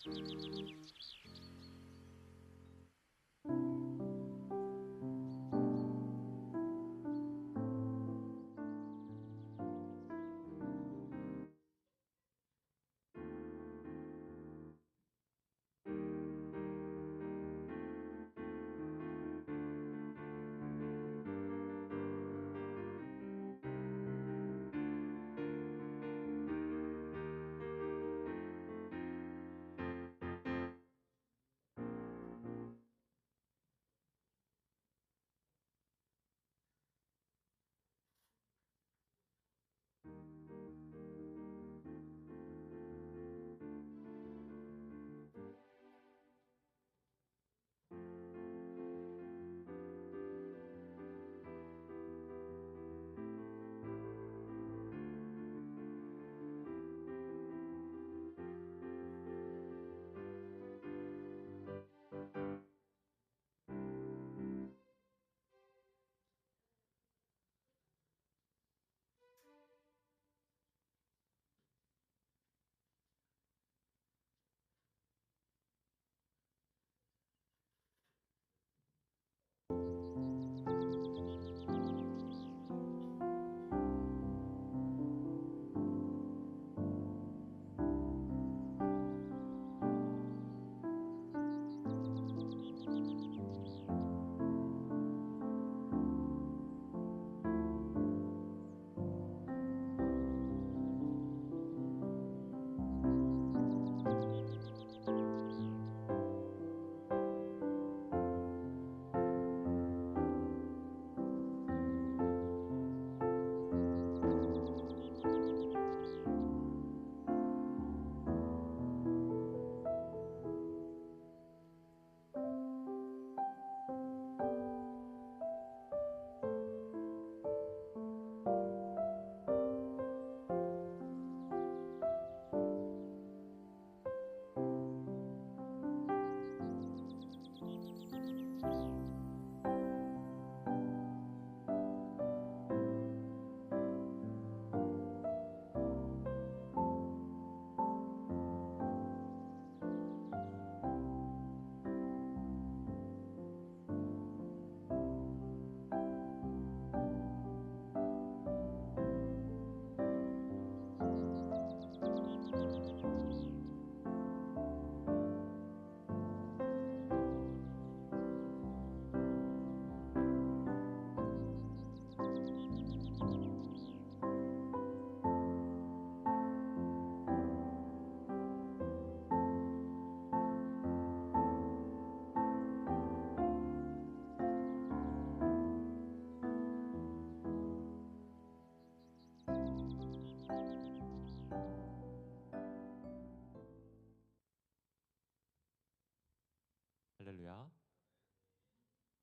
할렐루야.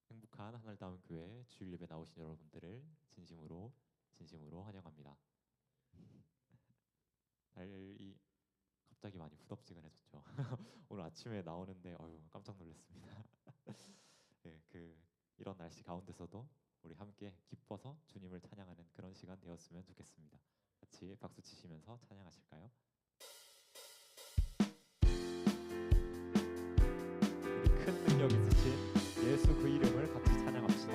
행복한 하늘다운 교회 주일 예배 나오신 여러분들을 진심으로 환영합니다. 날이 갑자기 많이 후덥지근해졌죠. 오늘 아침에 나오는데 깜짝 놀랐습니다. 네, 이런 날씨 가운데서도 우리 함께 기뻐서 주님을 찬양하는 그런 시간 되었으면 좋겠습니다. 같이 박수 치시면서 찬양하실까요? 우리 큰 능력 있으신 예수 그 이름을 같이 찬양합시다.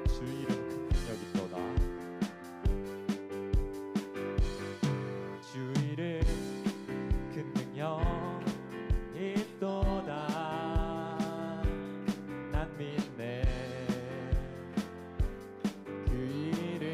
주 이름 큰 능력 있도다. 주 이름 큰 능력 있도다. 난 믿네. 그 이름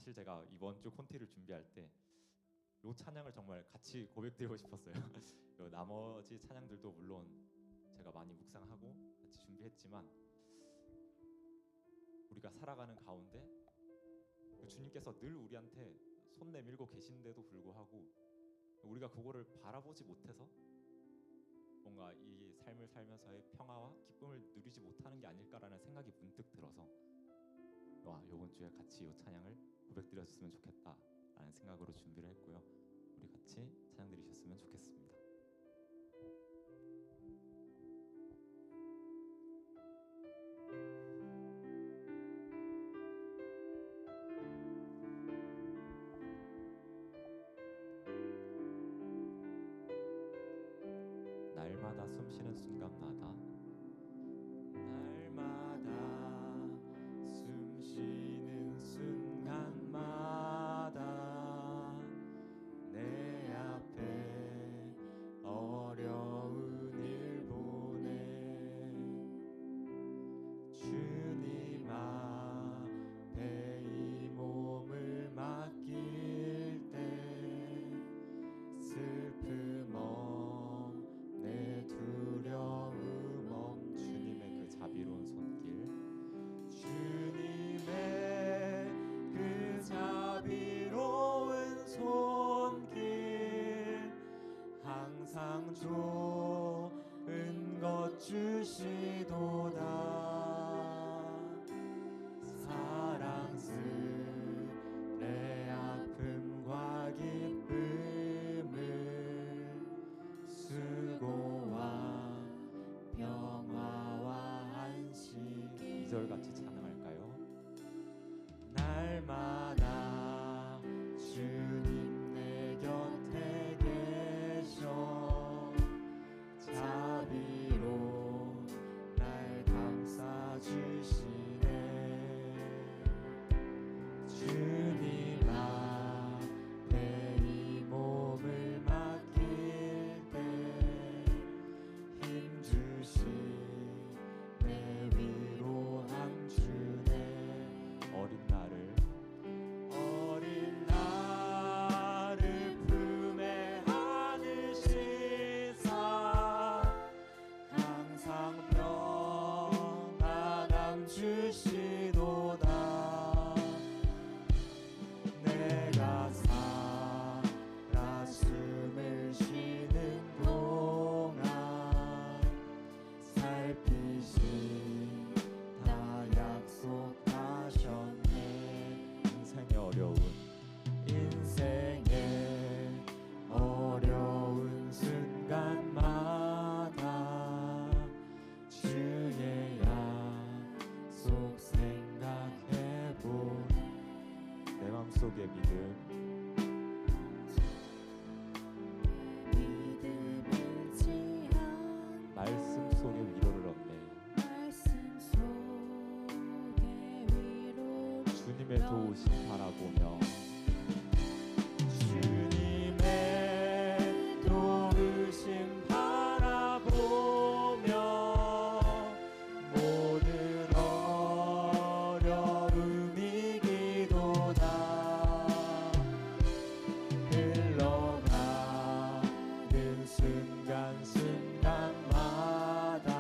사실 제가 이번 주 콘티를 준비할 때 요 찬양을 정말 같이 고백드리고 싶었어요. 요 나머지 찬양들도 물론 제가 많이 묵상하고 같이 준비했지만 우리가 살아가는 가운데 주님께서 늘 우리한테 손 내밀고 계신데도 불구하고 우리가 그거를 바라보지 못해서 뭔가 이 삶을 살면서의 평화와 기쁨을 누리지 못하는 게 아닐까라는 생각이 문득 들어서 이번 주에 같이 이 찬양을 고백드렸으면 좋겠다라는 생각으로 준비를 했고요. 우리 같이 찬양 드리셨으면 좋겠습니다. 날마다 숨쉬는 순간마다 숨쉬는 순간마다 내 앞에 어려운 일 보내 주님 앞에 이 몸을 맡길 때 슬픔 없네 두려움 없 주님의 그 자비로운 손길 주님의 그 자비로운 손길 항상 좋은 것 주시도다 사랑스레 아픔과 기쁨을 수고와 평화와 안식 2절같이 찬양할까요? 날마다 주님 내 곁에 계셔 자비로 날 감싸주시네 주님 앞에 이 몸을 맡길 때 힘주시네 위로함 주네 어린 나를 품에 안으시사 항상 평안함 주시도다 내가 살아 숨을 쉬는 동안 살피시다 약속하셨네 인생의 어려운 순간마다 주의 약속 생각해보 내 맘속의 믿음을 지한 말씀 속에 위로를 얻네 주님의 도우심 바라보며 주님의 도우심 바라보며 모든 어려움 이기도다 흘러가는 순간순간마다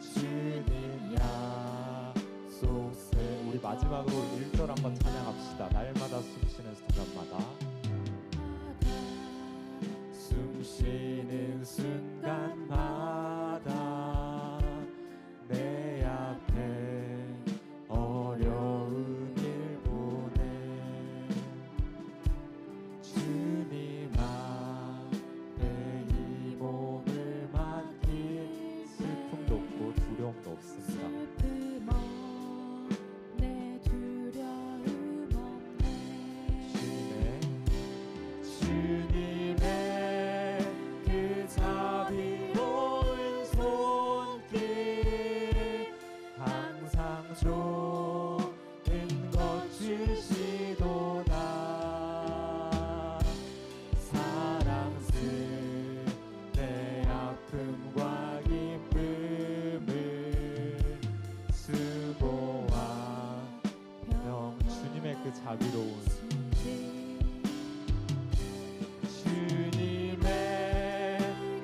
주님 약속 우리 마지막으로 1절 한번 찬양합시다. 날마다 숨쉬는 순간마다 숨쉬는 순간마다 내 앞에 어려운 일 보내 주님 앞에 이 몸을 맡길 슬픔도 없고 두려움도 없습니다. 주님의 그 자비로 자비로운 주님의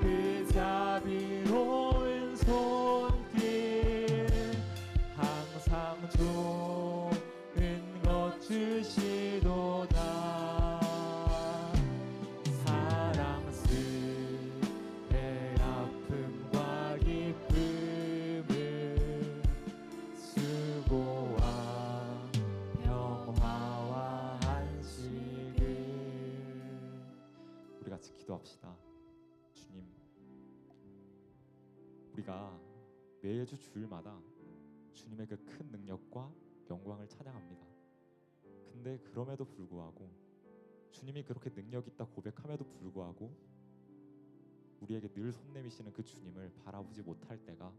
그 자비로운 손길 항상 좋은 것 주시도다. 사랑스레 아픔과 기쁨을 수고와 평화와 안식을. 우리 같이 기도합시다. 주님, 우리가 매주 주일마다 주님의 그 큰 능력과 영광을 찬양합니다. 근데 그럼에도 불구하고 주님이 그렇게 능력 있다 고백함에도 불구하고 우리에게 늘 손 내미시는 그 주님을 바라보지 못할 때가,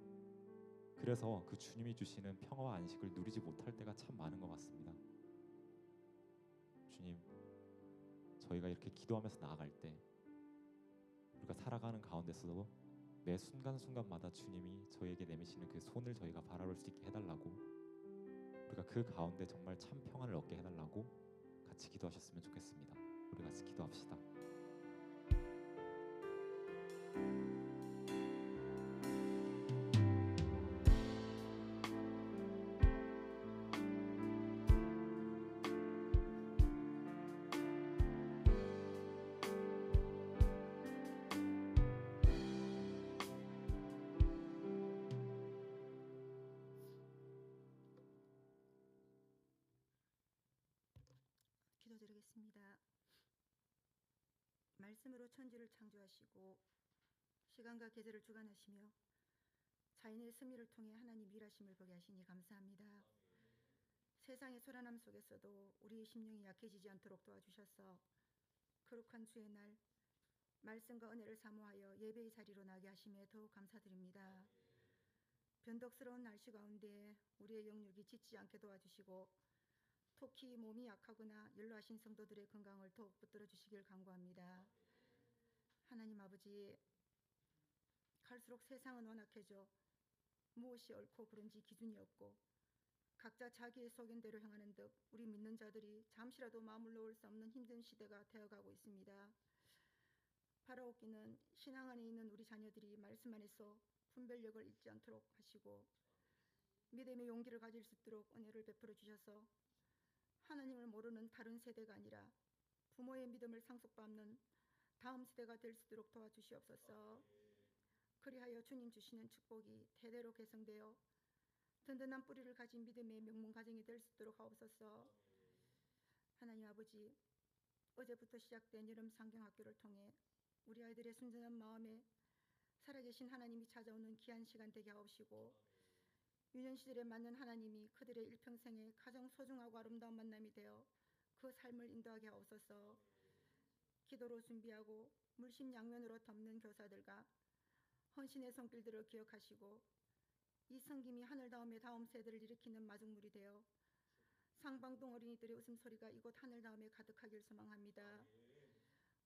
그래서 그 주님이 주시는 평화와 안식을 누리지 못할 때가 참 많은 것 같습니다. 주님, 저희가 이렇게 기도하면서 나아갈 때 우리가 살아가는 가운데서도 매 순간순간마다 주님이 저희에게 내미시는 그 손을 저희가 바라볼 수 있게 해달라고, 우리가 그 가운데 정말 참 평안을 얻게 해달라고 같이 기도하셨으면 좋겠습니다. 우리 같이 기도합시다. 기도드리겠습니다. 말씀으로 천지를 창조하시고 시간과 계절을 주관하시며 자연의 섭리를 통해 하나님 일하심을 보게 하시니 감사합니다. 세상의 소란함 속에서도 우리의 심령이 약해지지 않도록 도와주셔서 거룩한 주의 날 말씀과 은혜를 사모하여 예배의 자리로 나게 하심에 더욱 감사드립니다. 변덕스러운 날씨 가운데 우리의 영육이 지치지 않게 도와주시고 특히 몸이 약하거나 연로하신 성도들의 건강을 더욱 붙들어 주시길 간구합니다. 하나님 아버지, 갈수록 세상은 완악해져 무엇이 옳고 그른지 기준이 없고 각자 자기의 소견대로 행하는 듯 우리 믿는 자들이 잠시라도 마음을 놓을 수 없는 힘든 시대가 되어가고 있습니다. 바라옵기는 신앙 안에 있는 우리 자녀들이 말씀 안에서 분별력을 잃지 않도록 하시고 믿음의 용기를 가질 수 있도록 은혜를 베풀어 주셔서 하나님을 모르는 다른 세대가 아니라 부모의 믿음을 상속받는 다음 세대가 될 수 있도록 도와주시옵소서. 그리하여 주님 주시는 축복이 대대로 계승되어 든든한 뿌리를 가진 믿음의 명문 가정이 될 수 있도록 하옵소서. 하나님 아버지, 어제부터 시작된 여름 상경학교를 통해 우리 아이들의 순전한 마음에 살아계신 하나님이 찾아오는 귀한 시간 되게 하옵시고 유년 시절에 맞는 하나님이 그들의 일평생에 가장 소중하고 아름다운 만남이 되어 그 삶을 인도하게 하옵소서. 기도로 준비하고 물심양면으로 덮는 교사들과 헌신의 손길들을 기억하시고 이 섬김이 하늘다움의 다음 세대를 일으키는 마중물이 되어 상방동 어린이들의 웃음소리가 이곳 하늘다움에 가득하길 소망합니다.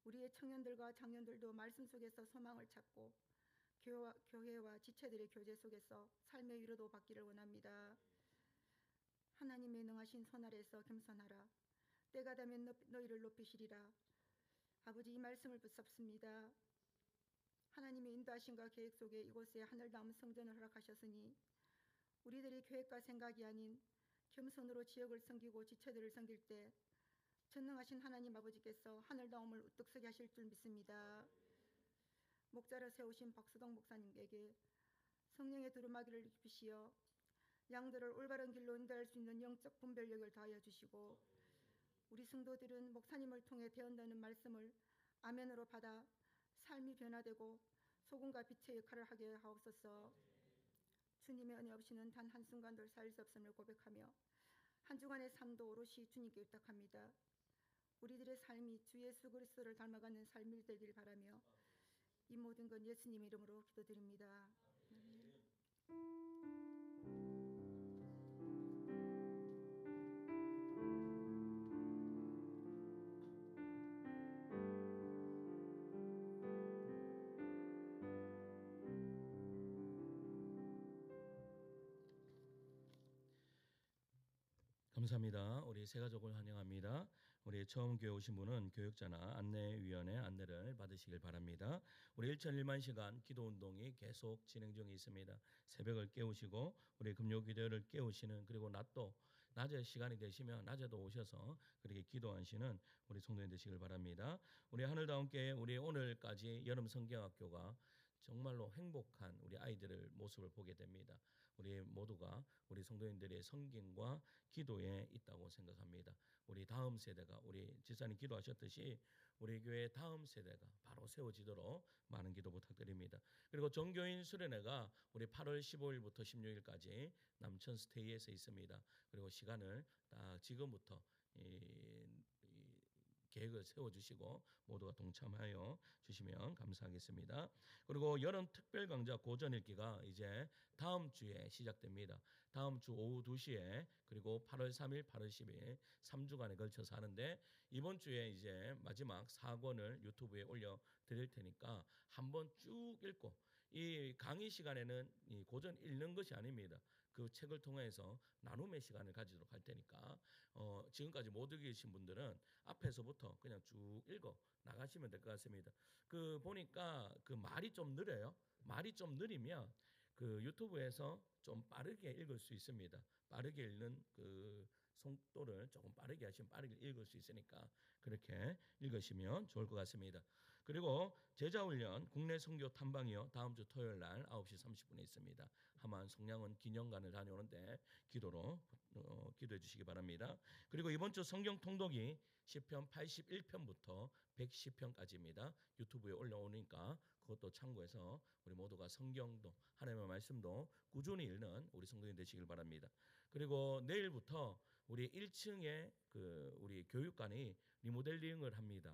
우리의 청년들과 장년들도 말씀 속에서 소망을 찾고 교회와 지체들의 교제 속에서 삶의 위로도 받기를 원합니다. 하나님의 능하신 손 아래에서 겸손하라. 때가 되면 너희를 높이시리라. 아버지, 이 말씀을 붙잡습니다. 하나님의 인도하심과 계획 속에 이곳에 하늘다움 성전을 허락하셨으니 우리들이 계획과 생각이 아닌 겸손으로 지역을 섬기고 지체들을 섬길 때 전능하신 하나님 아버지께서 하늘다움을 우뚝 서게 하실 줄 믿습니다. 목자로 세우신 박수동 목사님에게 성령의 두루마기를 입히시어 양들을 올바른 길로 인도할 수 있는 영적 분별력을 더하여 주시고 우리 성도들은 목사님을 통해 대언되는 말씀을 아멘으로 받아 삶이 변화되고 소금과 빛의 역할을 하게 하옵소서. 주님의 은혜 없이는 단 한순간도 살 수 없음을 고백하며 한 주간의 삶도 오롯이 주님께 부탁합니다. 우리들의 삶이 주 예수 그리스도를 닮아가는 삶이 되길 바라며 이 모든 건 예수님 이름으로 기도드립니다. 아멘. 감사합니다. 우리 새 가족을 환영합니다. 우리 처음 교회 오신 분은 교육자나 안내위원회 안내를 받으시길 바랍니다. 우리 1,001만 시간 기도 운동이 계속 진행 중에 있습니다. 새벽을 깨우시고 우리 금요 기도를 깨우시는, 그리고 낮에 시간이 되시면 낮에도 오셔서 그렇게 기도하시는 우리 성도님 되시길 바랍니다. 우리 하늘다운교회 우리 오늘까지 여름 성경학교가 정말로 행복한 우리 아이들의 모습을 보게 됩니다. 우리 모두가 우리 성도님들의 성경과 기도에 있다고 생각합니다. 우리 다음 세대가, 우리 지사님 기도하셨듯이 우리 교회 다음 세대가 바로 세워지도록 많은 기도 부탁드립니다. 그리고 종교인 수련회가 우리 8월 15일부터 16일까지 남천 스테이에서 있습니다. 그리고 시간을 지금부터 계획을 세워주시고 모두가 동참하여 주시면 감사하겠습니다. 그리고 여름 특별 강좌 고전 읽기가 이제 다음 주에 시작됩니다. 다음 주 오후 2시에, 그리고 8월 3일, 8월 10일 3주간에 걸쳐서 하는데, 이번 주에 이제 마지막 4권을 유튜브에 올려 드릴 테니까 한번 쭉 읽고, 이 강의 시간에는 이 고전 읽는 것이 아닙니다. 그 책을 통해서 나눔의 시간을 가지도록 할 테니까 지금까지 못 읽으신 분들은 앞에서부터 그냥 쭉 읽어 나가시면 될 것 같습니다. 그 보니까 그 말이 좀 느려요. 말이 좀 느리면 그 유튜브에서 좀 빠르게 읽을 수 있습니다. 빠르게 읽는 그 속도를 조금 빠르게 하시면 빠르게 읽을 수 있으니까 그렇게 읽으시면 좋을 것 같습니다. 그리고 제자훈련 국내 선교 탐방이요, 다음 주 토요일 날 9시 30분에 있습니다. 하만 성량원 기념관을 다녀오는데 기도해 주시기 바랍니다. 그리고 이번 주 성경 통독이 시편 81편부터 110편까지입니다. 유튜브에 올라오니까 그것도 참고해서 우리 모두가 성경도 하나님의 말씀도 꾸준히 읽는 우리 성도님 되시길 바랍니다. 그리고 내일부터 우리 1층에 그 우리 교육관이 리모델링을 합니다.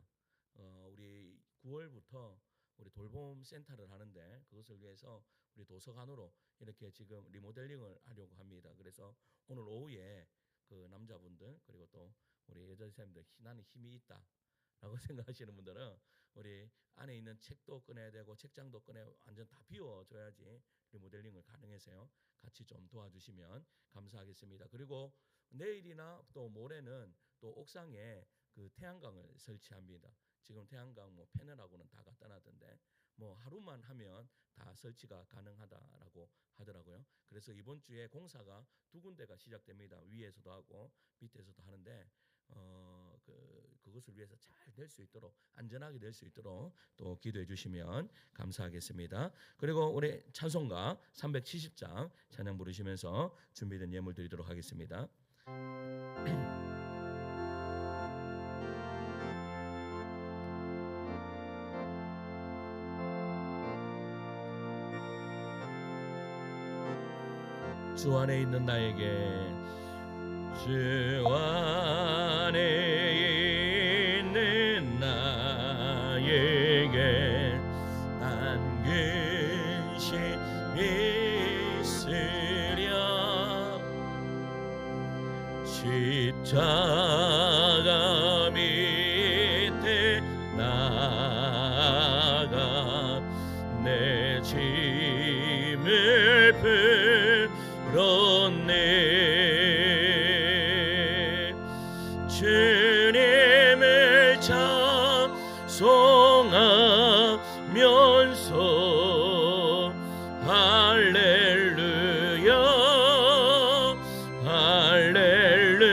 우리 9월부터 우리 돌봄 센터를 하는데, 그것을 위해서 우리 도서관으로 이렇게 지금 리모델링을 하려고 합니다. 그래서 오늘 오후에 그 남자분들, 그리고 또 우리 여자님들 나는 힘이 있다라고 생각하시는 분들은 우리 안에 있는 책도 꺼내야 되고 책장도 꺼내 완전 다 비워줘야지 리모델링을 가능해서요. 같이 좀 도와주시면 감사하겠습니다. 그리고 내일이나 또 모레는 또 옥상에 그 태양광을 설치합니다. 지금 태양광 뭐 패널하고는 다 갖다 놨던데 뭐 하루만 하면 다 설치가 가능하다라고 하더라고요. 그래서 이번 주에 공사가 2군데가 시작됩니다. 위에서도 하고 밑에서도 하는데 그것을 위해서 잘 될 수 있도록, 안전하게 될 수 있도록 또 기도해 주시면 감사하겠습니다. 그리고 우리 찬송가 370장 찬양 부르시면서 준비된 예물 드리도록 하겠습니다. 주 안에 있는 나에게, 주 안에 있는 나에게 난 근심 있으랴. 십자가 밑에 나가 내 짐을 풀었네. 주님을 찬송하면서 할렐루야 할렐루야.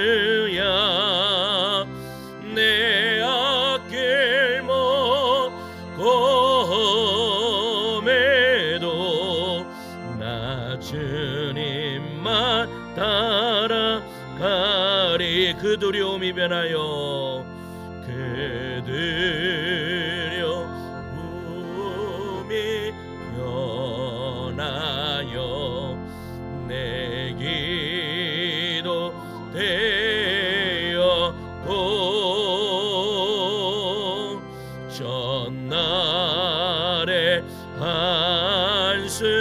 내 앞길 모험에도 나 주님만 따라가리. 그 두려움이 변하여, 그 두려움이 변하여 내 기도 되었고, 전날의 한숨며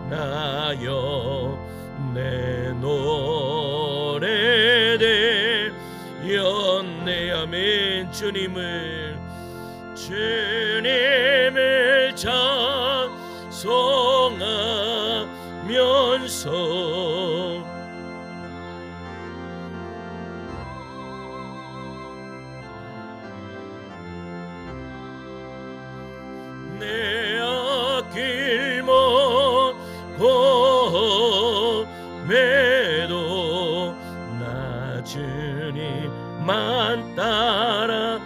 나여 내 노래 되었네. 아멘. 주님을 찬송하면서 만 따라가리.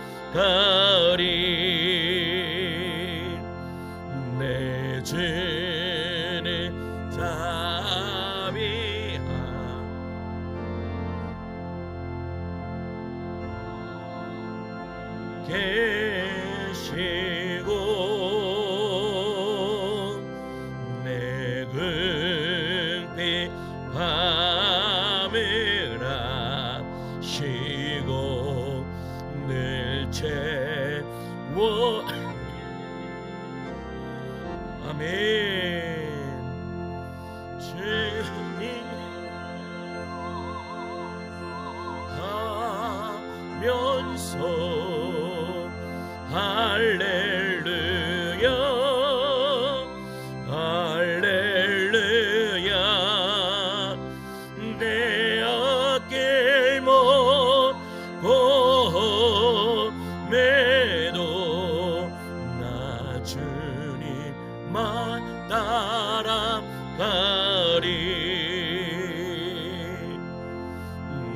내 주는 자비하 계시고 내 궁핍 밤을 아시고 늘 채워. 아멘. 주님 하면서 할렐루야 할렐루야. 내 어깨 모고 매도 나 주님만 따라가리.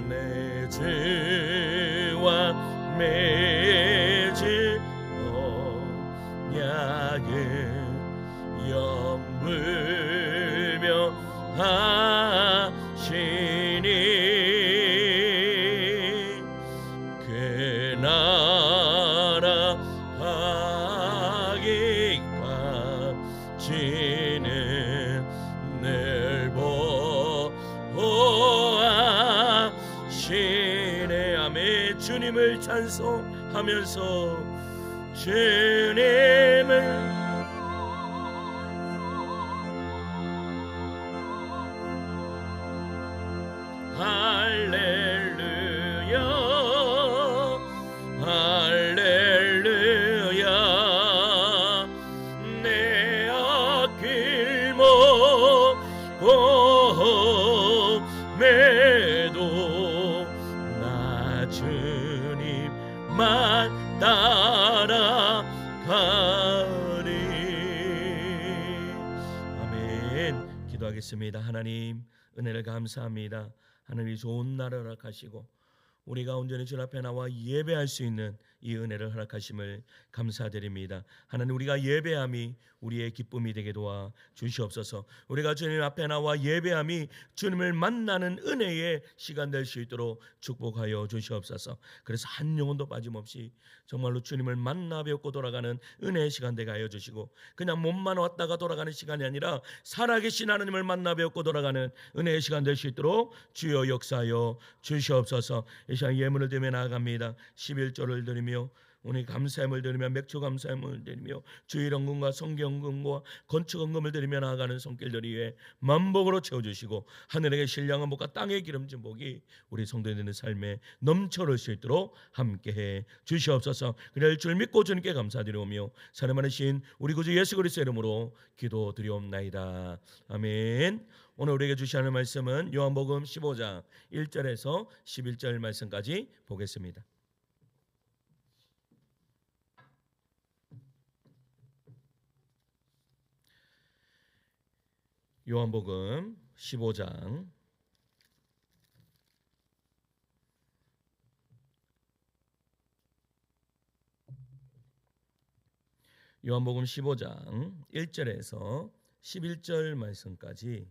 내 죄와 매질 언약을 영불며 하시니 그 나라 가기까지는 늘 보호하시네. 아멘. 주님을 찬송하면서 주님을 할렐루야 할렐루야. 내 앞길 모고 매도 나 주님만 따라가리. 아멘. 기도하겠습니다. 하나님 은혜를 감사합니다. 하나님이 좋은 날을 허락하시고 우리가 온전히 주 앞에 나와 예배할 수 있는 이 은혜를 허락하심을 감사드립니다. 하나님 우리가 예배함이 우리의 기쁨이 되게 도와 주시옵소서. 우리가 주님 앞에 나와 예배함이 주님을 만나는 은혜의 시간 될 수 있도록 축복하여 주시옵소서. 그래서 한 영혼도 빠짐없이 정말로 주님을 만나 뵙고 돌아가는 은혜의 시간 되게 하여 주시고 그냥 몸만 왔다가 돌아가는 시간이 아니라 살아계신 하나님을 만나 뵙고 돌아가는 은혜의 시간 될 수 있도록 주여 역사하여 주시옵소서. 이 시간 예물을 드리며 나아갑니다. 11조를 드리며 오늘 감사함을 드리며 맥주 감사함을 드리며 주일헌금과 성경헌금과 건축헌금을 드리며 나아가는 손길들 위에 만복으로 채워주시고 하늘에게 신령한 복과 땅에 기름진 복이 우리 성도들의 삶에 넘쳐올 수 있도록 함께해 주시옵소서. 그럴 줄 믿고 주님께 감사드리오며 사랑하신 우리 구주 예수 그리스도의 이름으로 기도드리옵나이다. 아멘. 오늘 우리에게 주시는 말씀은 요한복음 15장 1절에서 11절 말씀까지 보겠습니다. 요한복음 15장 요한복음 15장 1절에서 11절 말씀까지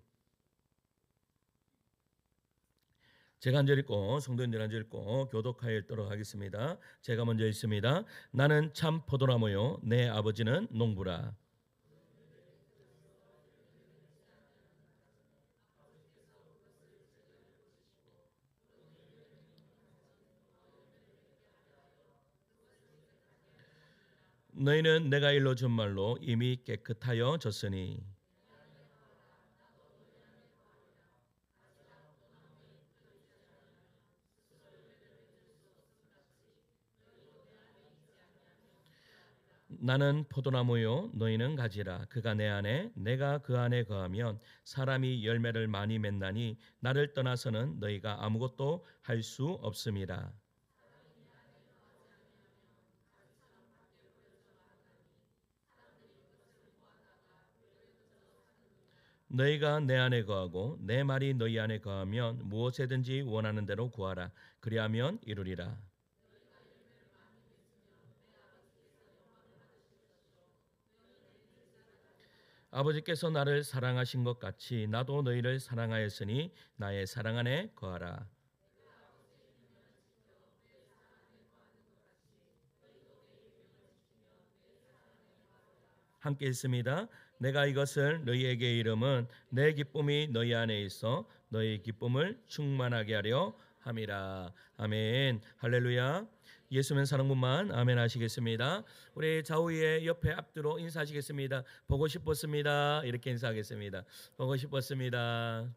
제가 한 절 읽고 성도님들 한 절 읽고 교독하여 읽도록 하겠습니다. 제가 먼저 읽습니다. 나는 참 포도나무요 내 아버지는 농부라. 너희는 내가 일러준 말로 이미 깨끗하여 졌으니 나는 포도나무요 너희는 가지라. 그가 내 안에 내가 그 안에 거하면 사람이 열매를 많이 맺나니 나를 떠나서는 너희가 아무것도 할 수 없음이라. 너희가 내 안에 거하고 내 말이 너희 안에 거하면 무엇이든지 원하는 대로 구하라. 그리하면 이루리라. 아버지께서 나를 사랑하신 것 같이 나도 너희를 사랑하였으니 나의 사랑 안에 거하라. 함께 읽습니다. 내가 이것을 너희에게 이름은 내 기쁨이 너희 안에 있어 너희 기쁨을 충만하게 하려 함이라. 아멘. 할렐루야. 예수면 사랑분만 아멘 하시겠습니다. 우리 좌우에 옆에 앞뒤로 인사하시겠습니다. 보고 싶었습니다. 이렇게 인사하겠습니다. 보고 싶었습니다.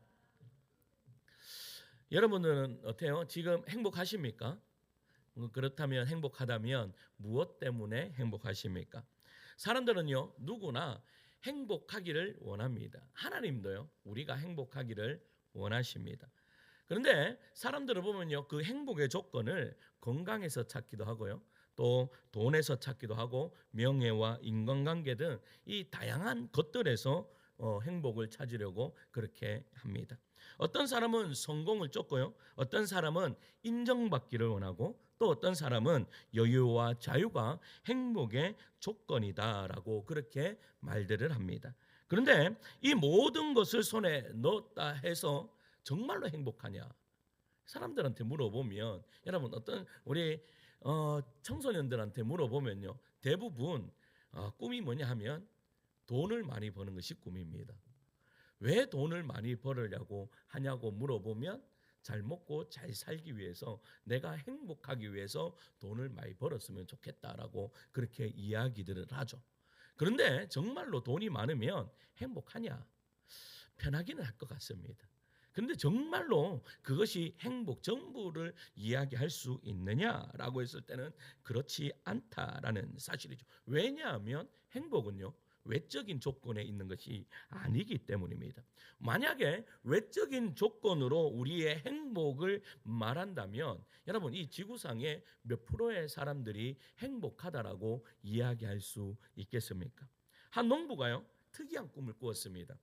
여러분들은 어때요? 지금 행복하십니까? 그렇다면 행복하다면 무엇 때문에 행복하십니까? 사람들은요 누구나 행복하기를 원합니다. 하나님도요 우리가 행복하기를 원하십니다. 그런데 사람들을 보면요 그 행복의 조건을 건강에서 찾기도 하고요 또 돈에서 찾기도 하고 명예와 인간관계 등 이 다양한 것들에서 행복을 찾으려고 그렇게 합니다. 어떤 사람은 성공을 쫓고요 어떤 사람은 인정받기를 원하고 또 어떤 사람은 여유와 자유가 행복의 조건이다라고 그렇게 말들을 합니다. 그런데 이 모든 것을 손에 넣었다 해서 정말로 행복하냐? 사람들한테 물어보면 여러분 어떤 우리 청소년들한테 물어보면요 대부분 꿈이 뭐냐 하면 돈을 많이 버는 것이 꿈입니다. 왜 돈을 많이 벌으려고 하냐고 물어보면 잘 먹고 잘 살기 위해서 내가 행복하기 위해서 돈을 많이 벌었으면 좋겠다라고 그렇게 이야기들을 하죠. 그런데 정말로 돈이 많으면 행복하냐? 편하기는 할 것 같습니다. 그런데 정말로 그것이 행복 전부를 이야기할 수 있느냐라고 했을 때는 그렇지 않다라는 사실이죠. 왜냐하면 행복은요 외적인 조건에 있는 것이 아니기 때문입니다. 만약에 외적인 조건으로 우리의 행복을 말한다면 여러분 이 지구상에 몇 프로의 사람들이 행복하다라고 이야기할 수 있겠습니까? 한 농부가요 특이한 꿈을 꾸었습니다.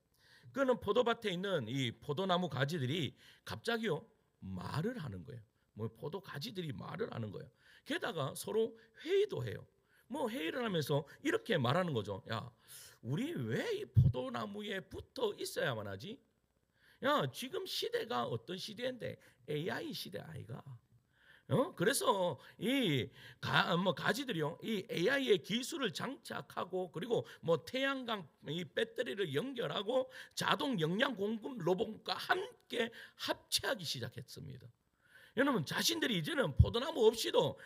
그는 포도밭에 있는 이 포도나무 가지들이 갑자기요 말을 하는 거예요. 포도 가지들이 말을 하는 거예요. 게다가 서로 회의도 해요. 회의를 하면서 이렇게 말하는 거죠. 야, 우리 왜 이 포도나무에 붙어 있어야만 하지? 야, 지금 시대가 어떤 시대인데 AI 시대 아이가? 그래서 이 가지들이요, 이 AI의 기술을 장착하고 그리고 태양광 이 배터리를 연결하고 자동 영양 공급 로봇과 함께 합체하기 시작했습니다. 여러분 자신들이 이제는 포도나무 없이도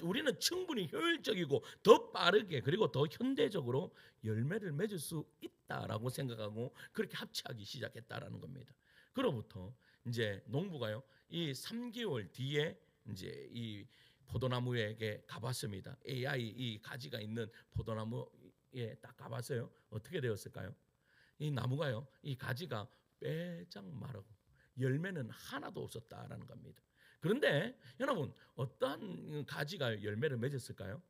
우리는 충분히 효율적이고 더 빠르게 그리고 더 현대적으로 열매를 맺을 수 있다라고 생각하고 그렇게 합체하기 시작했다라는 겁니다. 그로부터 이제 농부가요 이 3개월 뒤에 이제 이 포도나무에게 가봤습니다. AI 이 가지가 있는 포도나무에 딱 가봤어요. 어떻게 되었을까요? 이 나무가요 이 가지가 빼짝 마르고 열매는 하나도 없었다라는 겁니다. 그런데 여러분 어떠한 가지가 열매를 맺었을까요?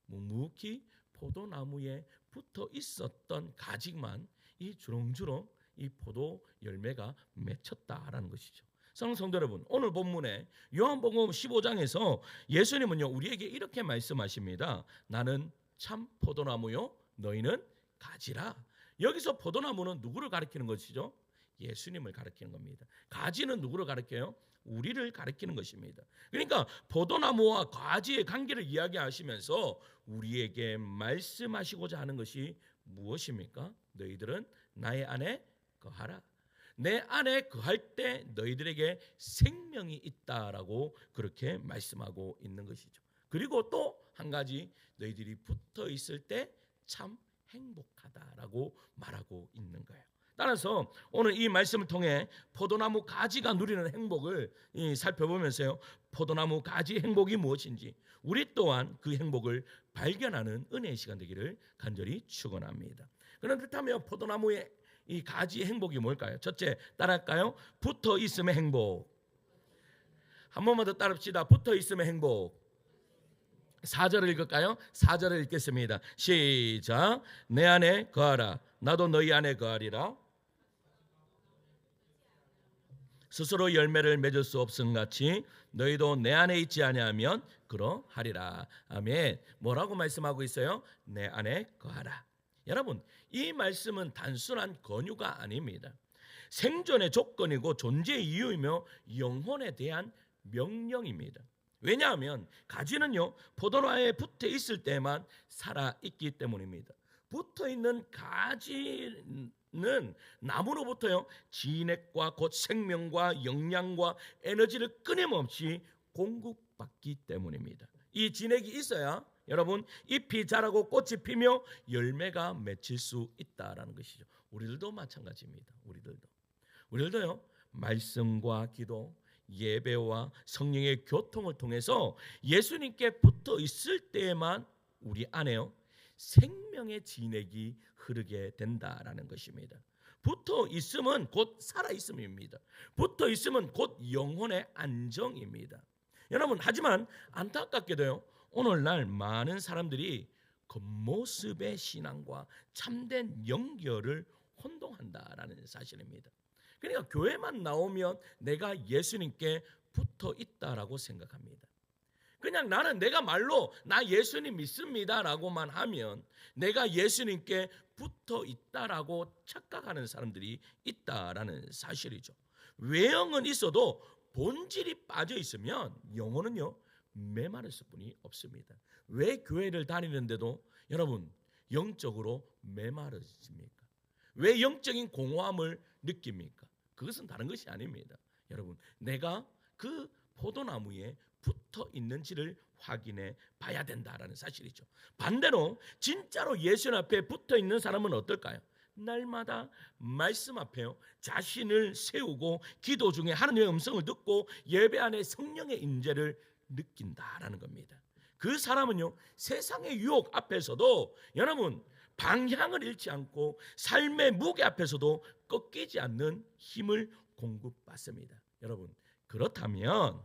묵묵히 포도나무에 붙어 있었던 가지만 이 주렁주렁 이 포도 열매가 맺혔다라는 것이죠. 사랑하는 성도 여러분, 오늘 본문에 요한복음 15장에서 예수님은요 우리에게 이렇게 말씀하십니다. 나는 참 포도나무요 너희는 가지라. 여기서 포도나무는 누구를 가리키는 것이죠? 예수님을 가리키는 겁니다. 가지는 누구를 가리켜요? 우리를 가리키는 것입니다. 그러니까 포도나무와 가지의 관계를 이야기하시면서 우리에게 말씀하시고자 하는 것이 무엇입니까? 너희들은 나의 안에 거하라. 내 안에 거할 때 너희들에게 생명이 있다라고 그렇게 말씀하고 있는 것이죠. 그리고 또 한 가지 너희들이 붙어 있을 때 참 행복하다라고 말하고 있는 거예요. 따라서 오늘 이 말씀을 통해 포도나무 가지가 누리는 행복을 살펴보면서요 포도나무 가지 행복이 무엇인지 우리 또한 그 행복을 발견하는 은혜의 시간 되기를 간절히 축원합니다. 그렇다면 포도나무의 이 가지의 행복이 뭘까요? 첫째 따라할까요? 붙어 있음의 행복. 한 번만 더 따릅시다. 붙어 있음의 행복. 4절을 읽을까요? 4절을 읽겠습니다. 시작. 내 안에 거하라. 나도 너희 안에 거하리라. 스스로 열매를 맺을 수 없음 같이 너희도 내 안에 있지 아니하면 그러하리라. 아멘. 뭐라고 말씀하고 있어요? 내 안에 거하라. 여러분, 이 말씀은 단순한 권유가 아닙니다. 생존의 조건이고 존재의 이유이며 영혼에 대한 명령입니다. 왜냐하면 가지는요, 포도나무에 붙어 있을 때만 살아 있기 때문입니다. 붙어 있는 가지는 나무로부터요, 진액과 곧 생명과 영양과 에너지를 끊임없이 공급받기 때문입니다. 이 진액이 있어야 여러분 잎이 자라고 꽃이 피며 열매가 맺힐 수 있다라는 것이죠. 우리들도 마찬가지입니다. 우리들도요, 말씀과 기도, 예배와 성령의 교통을 통해서 예수님께 붙어 있을 때에만 우리 안에요, 생명의 진액이 흐르게 된다라는 것입니다. 붙어 있음은 곧 살아 있음입니다. 붙어 있음은 곧 영혼의 안정입니다. 여러분, 하지만 안타깝게도요, 오늘날 많은 사람들이 겉모습의 신앙과 참된 영결을 혼동한다라는 사실입니다. 그러니까 교회만 나오면 내가 예수님께 붙어 있다라고 생각합니다. 그냥 나는 내가 말로 나 예수님 믿습니다라고만 하면 내가 예수님께 붙어 있다라고 착각하는 사람들이 있다라는 사실이죠. 외형은 있어도 본질이 빠져 있으면 영혼은요, 메마르실 뿐이 없습니다. 왜 교회를 다니는데도 여러분 영적으로 메마르십니까? 왜 영적인 공허함을 느낍니까? 그것은 다른 것이 아닙니다. 여러분, 내가 그 포도나무에 붙어 있는지를 확인해 봐야 된다라는 사실이죠. 반대로 진짜로 예수님 앞에 붙어 있는 사람은 어떨까요? 날마다 말씀 앞에요, 자신을 세우고 기도 중에 하나님의 음성을 듣고 예배 안에 성령의 임재를 느낀다라는 겁니다. 그 사람은요, 세상의 유혹 앞에서도 여러분 방향을 잃지 않고 삶의 무게 앞에서도 꺾이지 않는 힘을 공급받습니다. 여러분, 그렇다면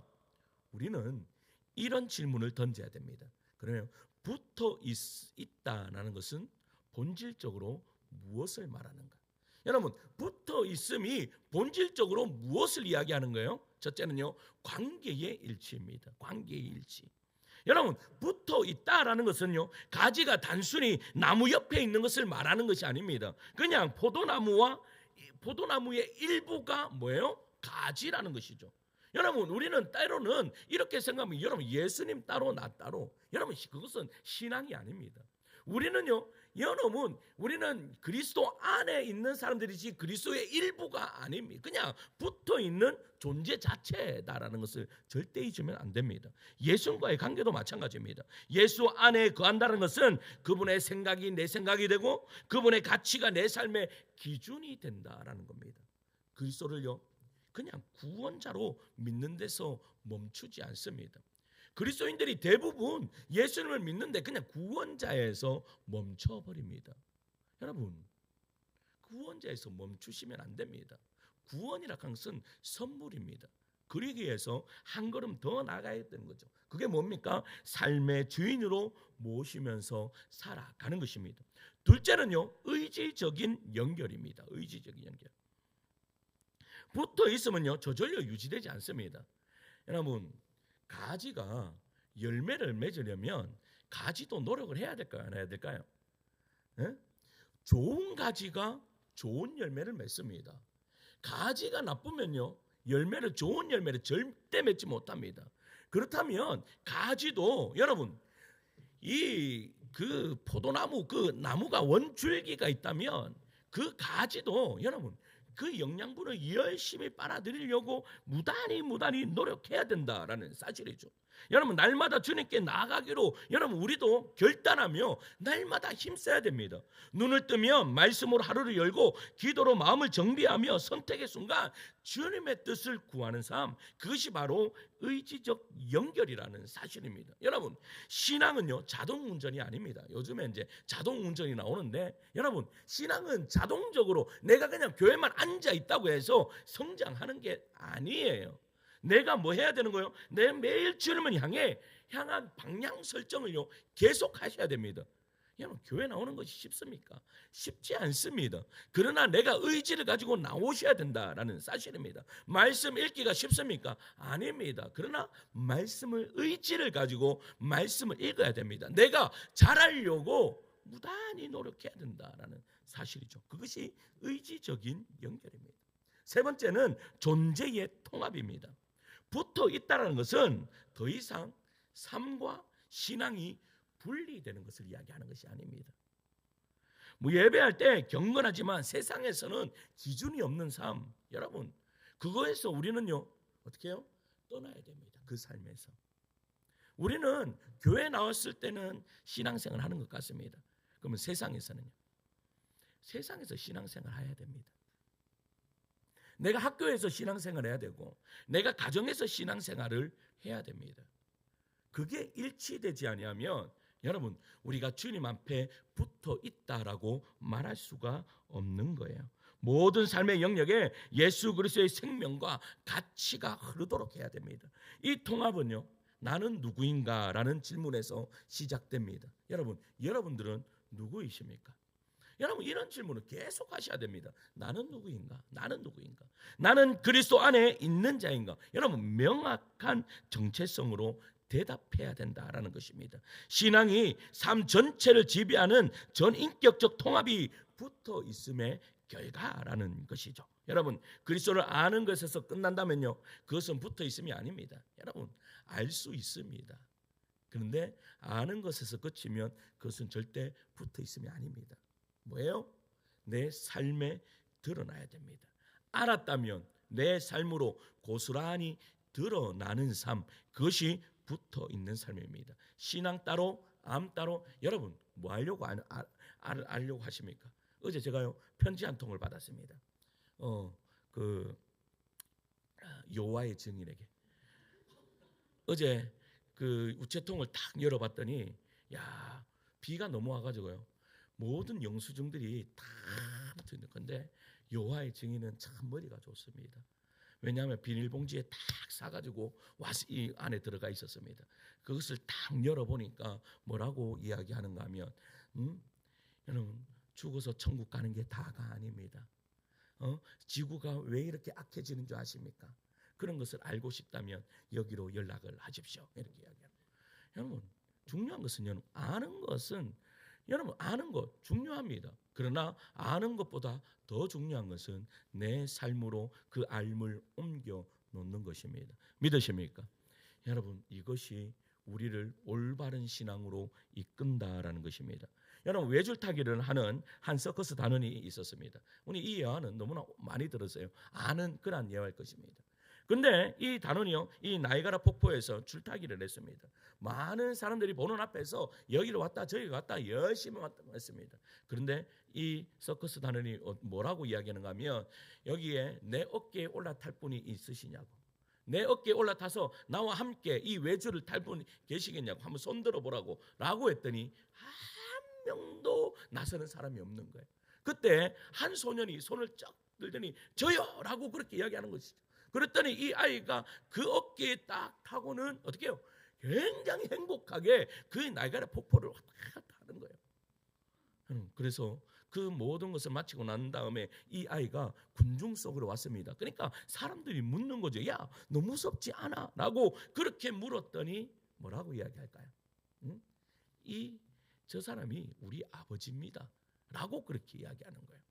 우리는 이런 질문을 던져야 됩니다. 그러면 붙어 있다라는 것은 본질적으로 무엇을 말하는가? 여러분, 붙어 있음이 본질적으로 무엇을 이야기하는 거예요? 첫째는요, 관계의 일치입니다. 관계의 일치. 여러분, 붙어 있다라는 것은요, 가지가 단순히 나무 옆에 있는 것을 말하는 것이 아닙니다. 그냥 포도나무의 일부가 뭐예요? 가지라는 것이죠. 여러분, 우리는 때로는 이렇게 생각하면 여러분 예수님 따로 나 따로, 여러분 그것은 신앙이 아닙니다. 우리는 그리스도 안에 있는 사람들이지 그리스도의 일부가 아닙니다. 그냥 붙어 있는 존재 자체다라는 것을 절대 잊으면 안 됩니다. 예수님과의 관계도 마찬가지입니다. 예수 안에 거한다는 것은 그분의 생각이 내 생각이 되고 그분의 가치가 내 삶의 기준이 된다라는 겁니다. 그리스도를요, 그냥 구원자로 믿는 데서 멈추지 않습니다. 그리스도인들이 대부분 예수님을 믿는데 그냥 구원자에서 멈춰버립니다. 여러분, 구원자에서 멈추시면 안 됩니다. 구원이라는 것은 선물입니다. 그러기 위해서 한 걸음 더 나가야 되는 거죠. 그게 뭡니까? 삶의 주인으로 모시면서 살아가는 것입니다. 둘째는요, 의지적인 연결입니다. 의지적인 연결. 붙어 있으면요, 저절로 유지되지 않습니다. 여러분, 가지가 열매를 맺으려면 가지도 노력을 해야 될까요? 안 해야 될까요? 네? 좋은 가지가 좋은 열매를 맺습니다. 가지가 나쁘면요, 좋은 열매를 절대 맺지 못합니다. 그렇다면 가지도 여러분 그 포도나무 그 나무가 원줄기가 있다면 그 가지도 여러분 그 영양분을 열심히 빨아들이려고 무단히 노력해야 된다라는 사실이죠. 여러분, 날마다 주님께 나아가기로 여러분 우리도 결단하며 날마다 힘써야 됩니다. 눈을 뜨면 말씀으로 하루를 열고 기도로 마음을 정비하며 선택의 순간 주님의 뜻을 구하는 삶, 그것이 바로 의지적 연결이라는 사실입니다. 여러분, 신앙은요 자동운전이 아닙니다. 요즘에 이제 자동운전이 나오는데 여러분, 신앙은 자동적으로 내가 그냥 교회만 앉아 있다고 해서 성장하는 게 아니에요. 내가 뭐 해야 되는 거예요? 내 매일 주님을 향한 방향 설정을요 계속 하셔야 됩니다. 여러분, 교회 나오는 것이 쉽습니까? 쉽지 않습니다. 그러나 내가 의지를 가지고 나오셔야 된다라는 사실입니다. 말씀 읽기가 쉽습니까? 아닙니다. 그러나 말씀을 의지를 가지고 말씀을 읽어야 됩니다. 내가 잘하려고 무단히 노력해야 된다라는 사실이죠. 그것이 의지적인 연결입니다. 세 번째는 존재의 통합입니다. 붙어 있다는 것은 더 이상 삶과 신앙이 분리되는 것을 이야기하는 것이 아닙니다. 뭐 예배할 때 경건하지만 세상에서는 기준이 없는 삶, 여러분, 그거에서 우리는요 어떻게 해요? 떠나야 됩니다. 그 삶에서 우리는 교회 나왔을 때는 신앙생활 하는 것 같습니다. 그러면 세상에서는요, 세상에서 신앙생활 해야 됩니다. 내가 학교에서 신앙생활 해야 되고 내가 가정에서 신앙생활을 해야 됩니다. 그게 일치되지 아니하면 여러분, 우리가 주님 앞에 붙어 있다라고 말할 수가 없는 거예요. 모든 삶의 영역에 예수 그리스도의 생명과 가치가 흐르도록 해야 됩니다. 이 통합은요, 나는 누구인가라는 질문에서 시작됩니다. 여러분들은 누구이십니까? 여러분, 이런 질문을 계속 하셔야 됩니다. 나는 누구인가? 나는 누구인가? 나는 그리스도 안에 있는 자인가? 여러분, 명확한 정체성으로 대답해야 된다라는 것입니다. 신앙이 삶 전체를 지배하는 전인격적 통합이 붙어 있음의 결과라는 것이죠. 여러분, 그리스도를 아는 것에서 끝난다면요, 그것은 붙어 있음이 아닙니다. 여러분, 알 수 있습니다. 그런데 아는 것에서 그치면 그것은 절대 붙어 있음이 아닙니다. 뭐예요? 내 삶에 드러나야 됩니다. 알았다면 내 삶으로 고스란히 드러나는 삶, 그것이 붙어 있는 삶입니다. 신앙 따로, 암 따로. 여러분, 뭐 하려고 알려고 하십니까? 어제 제가요 편지 한 통을 받았습니다. 여호와의 증인에게. 어제 그 우체통을 딱 열어봤더니, 야, 비가 너무 와가지고요, 모든 영수증들이 다 붙어있는 건데 여호와의 증인은 참 머리가 좋습니다. 왜냐하면 비닐봉지에 딱 싸가지고 와서 이 안에 들어가 있었습니다. 그것을 딱 열어보니까 뭐라고 이야기하는가 하면, 여러분, 죽어서 천국 가는 게 다가 아닙니다. 지구가 왜 이렇게 악해지는 줄 아십니까? 그런 것을 알고 싶다면 여기로 연락을 하십시오. 이렇게 이야기합니다. 여러분, 중요한 것은 여러분, 아는 것 중요합니다. 그러나 아는 것보다 더 중요한 것은 내 삶으로 그 알을 옮겨 놓는 것입니다. 믿으십니까? 여러분, 이것이 우리를 올바른 신앙으로 이끈다라는 것입니다. 여러분, 외줄타기를 하는 한 서커스 단원이 있었습니다. 우리 이 예화는 너무나 많이 들었어요. 아는 그런 예화일 것입니다. 근데 이 단원이요, 이 나이가라 폭포에서 줄타기를 했습니다. 많은 사람들이 보는 앞에서 여기로 왔다 저기 갔다 열심히 왔습니다. 그런데 이 서커스 단원이 뭐라고 이야기하는가 하면, 여기에 내 어깨에 올라탈 분이 있으시냐고, 내 어깨에 올라타서 나와 함께 이 외줄을 탈 분이 계시겠냐고, 한번 손 들어보라고 라고 했더니 한 명도 나서는 사람이 없는 거예요. 그때 한 소년이 손을 쫙 들더니 저요! 라고 그렇게 이야기하는 것이죠. 그랬더니 이 아이가 그 어깨에 딱 타고는 어떻게 해요? 굉장히 행복하게 그 나이가라 폭포를 왔다 갔다 하는 거예요. 그래서 그 모든 것을 마치고 난 다음에 이 아이가 군중 속으로 왔습니다. 그러니까 사람들이 묻는 거죠. 야, 너 무섭지 않아? 라고 그렇게 물었더니 뭐라고 이야기할까요? 저 사람이 우리 아버지입니다 라고 그렇게 이야기하는 거예요.